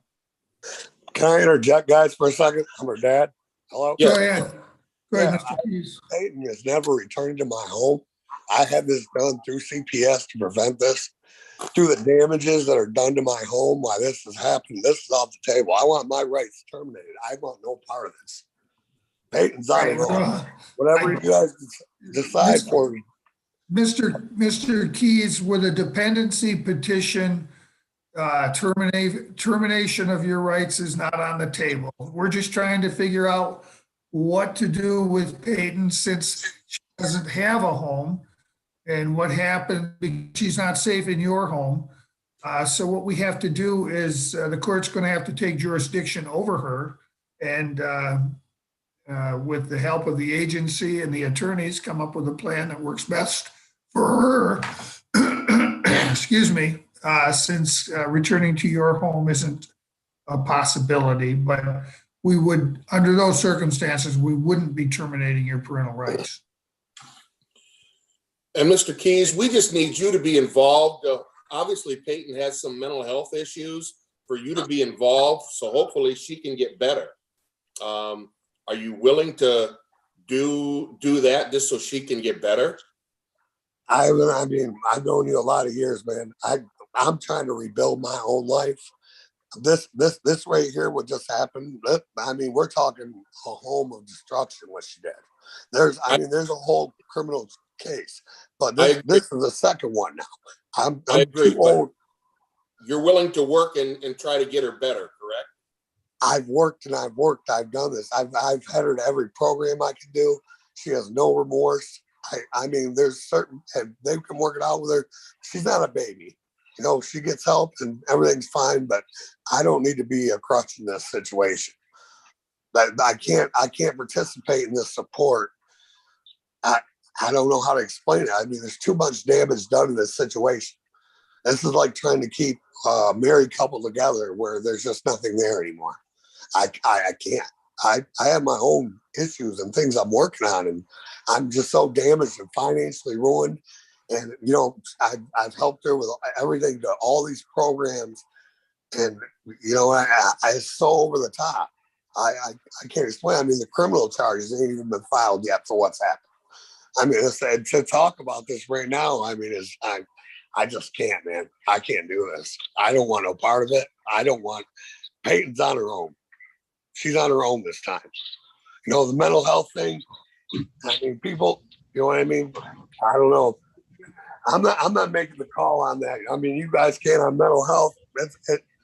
Can I interject, guys, for a second? I'm her dad. Hello? Go ahead. Go ahead, Yeah, Mr. Keys. Peyton is never returning to my home. I had this done through CPS to prevent this. Through the damages that are done to my home while this has happened, this is off the table. I want my rights terminated. I want no part of this. Peyton's on it all. Whatever you guys decide for me. Mr. Keys, with a dependency petition, termination of your rights is not on the table. We're just trying to figure out what to do with Peyton since she doesn't have a home. And what happened because she's not safe in your home. So what we have to do is the court's going to have to take jurisdiction over her and with the help of the agency and the attorneys, come up with a plan that works best for her. Excuse me, since returning to your home isn't a possibility, but we would, under those circumstances, we wouldn't be terminating your parental rights. And Mr. Keys, we just need you to be involved. Obviously, Peyton has some mental health issues, for you to be involved, so hopefully she can get better. Are you willing to do that just so she can get better? I mean, I've known you a lot of years, man. I'm trying to rebuild my own life. This right here, what just happened, I mean, we're talking a home of destruction, what she did. There's a whole criminal case, but this is the second one now. I'm too old. You're willing to work and try to get her better, correct? I've worked. I've done this. I've had her to every program I can do. She has no remorse. I mean, there's certain, they can work it out with her. She's not a baby. You know, she gets help and everything's fine, but I don't need to be a crutch in this situation. I can't participate in this support. I don't know how to explain it. I mean, there's too much damage done in this situation. This is like trying to keep a married couple together where there's just nothing there anymore. I can't. I have my own issues and things I'm working on, and I'm just so damaged and financially ruined. And, you know, I've helped her with everything to all these programs. And, you know, it's so over the top. I can't explain. I mean, the criminal charges ain't even been filed yet for what's happened. I mean, to talk about this right now, I mean, I just can't, man. I can't do this. I don't want no part of it. Peyton's on her own. She's on her own this time. You know, the mental health thing, I mean, people, you know what I mean? I don't know. I'm not making the call on that. I mean, you guys can on mental health.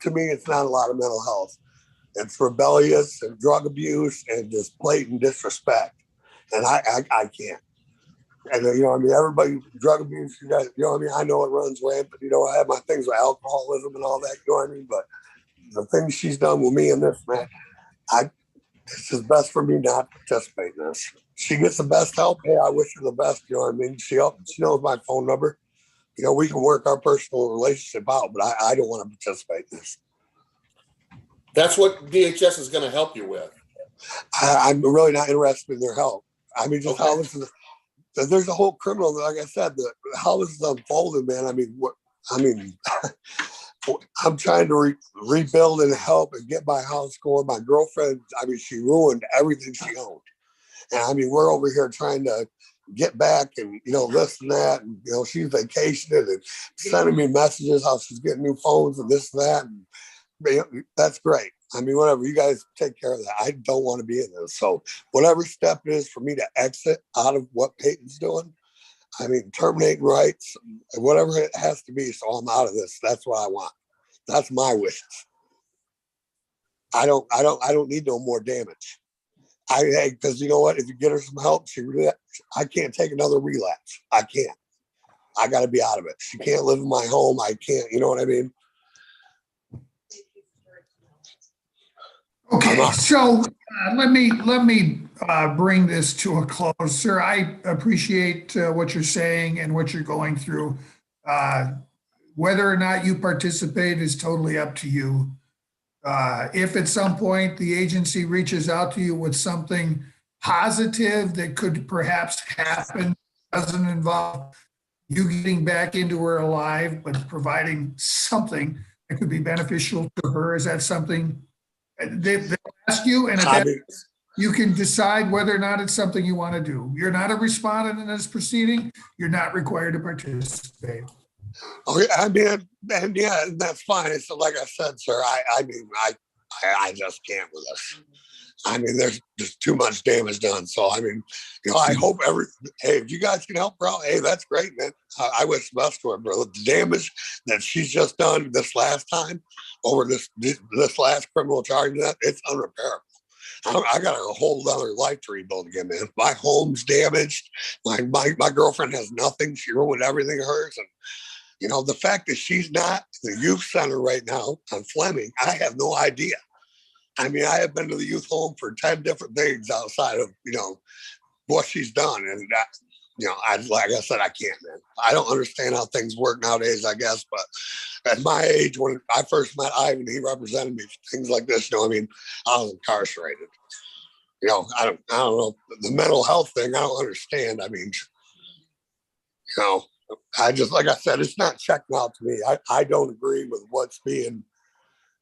To me, it's not a lot of mental health. It's rebellious and drug abuse and just blatant disrespect. And I can't. And, you know, I mean, everybody, drug abuse, you guys, you know what I mean? I know it runs rampant. You know, I have my things with alcoholism and all that, you know what I mean? But the things she's done with me and this, man, it's just best for me not to participate in this. She gets the best help. Hey, I wish her the best, you know what I mean? She knows my phone number. You know, we can work our personal relationship out, but I don't want to participate in this. That's what DHS is going to help you with. I'm really not interested in their help. I mean, just how this is. There's a whole criminal, like I said, how this is unfolded, man. I mean, I'm trying to rebuild and help and get my house going. My girlfriend, I mean, she ruined everything she owned. And I mean, we're over here trying to get back and, you know, this and that. And, you know, she's vacationing and sending me messages how she's getting new phones and this and that. And, you know, that's great. I mean, whatever, you guys take care of that. I don't want to be in this. So whatever step it is for me to exit out of what Peyton's doing, I mean, terminate rights, whatever it has to be. So I'm out of this. That's what I want. That's my wishes. I don't need no more damage. Because you know what? If you get her some help, I can't take another relapse. I can't. I got to be out of it. She can't live in my home. I can't, you know what I mean? Okay, so let me bring this to a close, sir. I appreciate what you're saying and what you're going through. Whether or not you participate is totally up to you. If at some point the agency reaches out to you with something positive that could perhaps happen, doesn't involve you getting back into her alive, but providing something that could be beneficial to her, is that something they'll ask you? And at that, you can decide whether or not it's something you want to do. You're not a respondent in this proceeding. You're not required to participate. Okay, I mean, and yeah, that's fine. It's like I said, sir. I mean, I just can't with this. I mean, there's just too much damage done. So I mean, you know, I hope hey, if you guys can help her out, hey, that's great, man. I wish the best to her, bro. The damage that she's just done this last time over this last criminal charge, it's unrepairable. I got a whole other life to rebuild again, man. My home's damaged. My girlfriend has nothing. She ruined everything of hers. And, you know, the fact that she's not in the youth center right now on Fleming, I have no idea. I mean, I have been to the youth home for 10 different things outside of, what she's done. And that, like I said, I can't, man. I don't understand how things work nowadays, I guess. But at my age, when I first met Ivan, he represented me for things like this. I mean, I was incarcerated. I don't know. The mental health thing, I don't understand. I mean, I just, like I said, it's not checking out to me. I don't agree with what's being,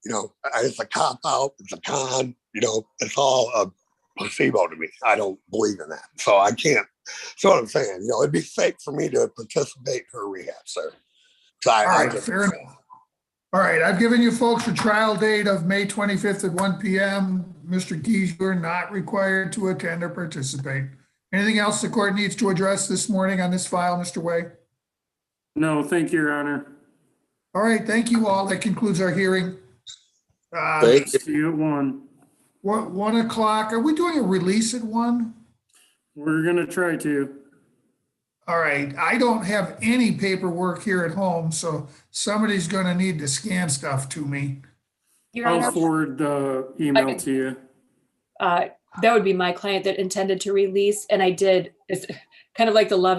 it's a cop out, it's a con, it's all a placebo to me. I don't believe in that. So I can't, that's what I'm saying. It'd be fake for me to participate in her rehab, sir. So All right, fair enough. All right, I've given you folks a trial date of May 25th at 1 p.m. Mr. Keys, you're not required to attend or participate. Anything else the court needs to address this morning on this file, Mr. Way? No, thank you, Your Honor. All right, thank you all. That concludes our hearing. See you at 1. 1 o'clock. Are we doing a release at 1? We're gonna try to. All right, I don't have any paperwork here at home, so somebody's gonna need to scan stuff to me. Your I'll Honor, forward the email to you. that would be my client that intended to release, and I did, it's kind of like the Lovett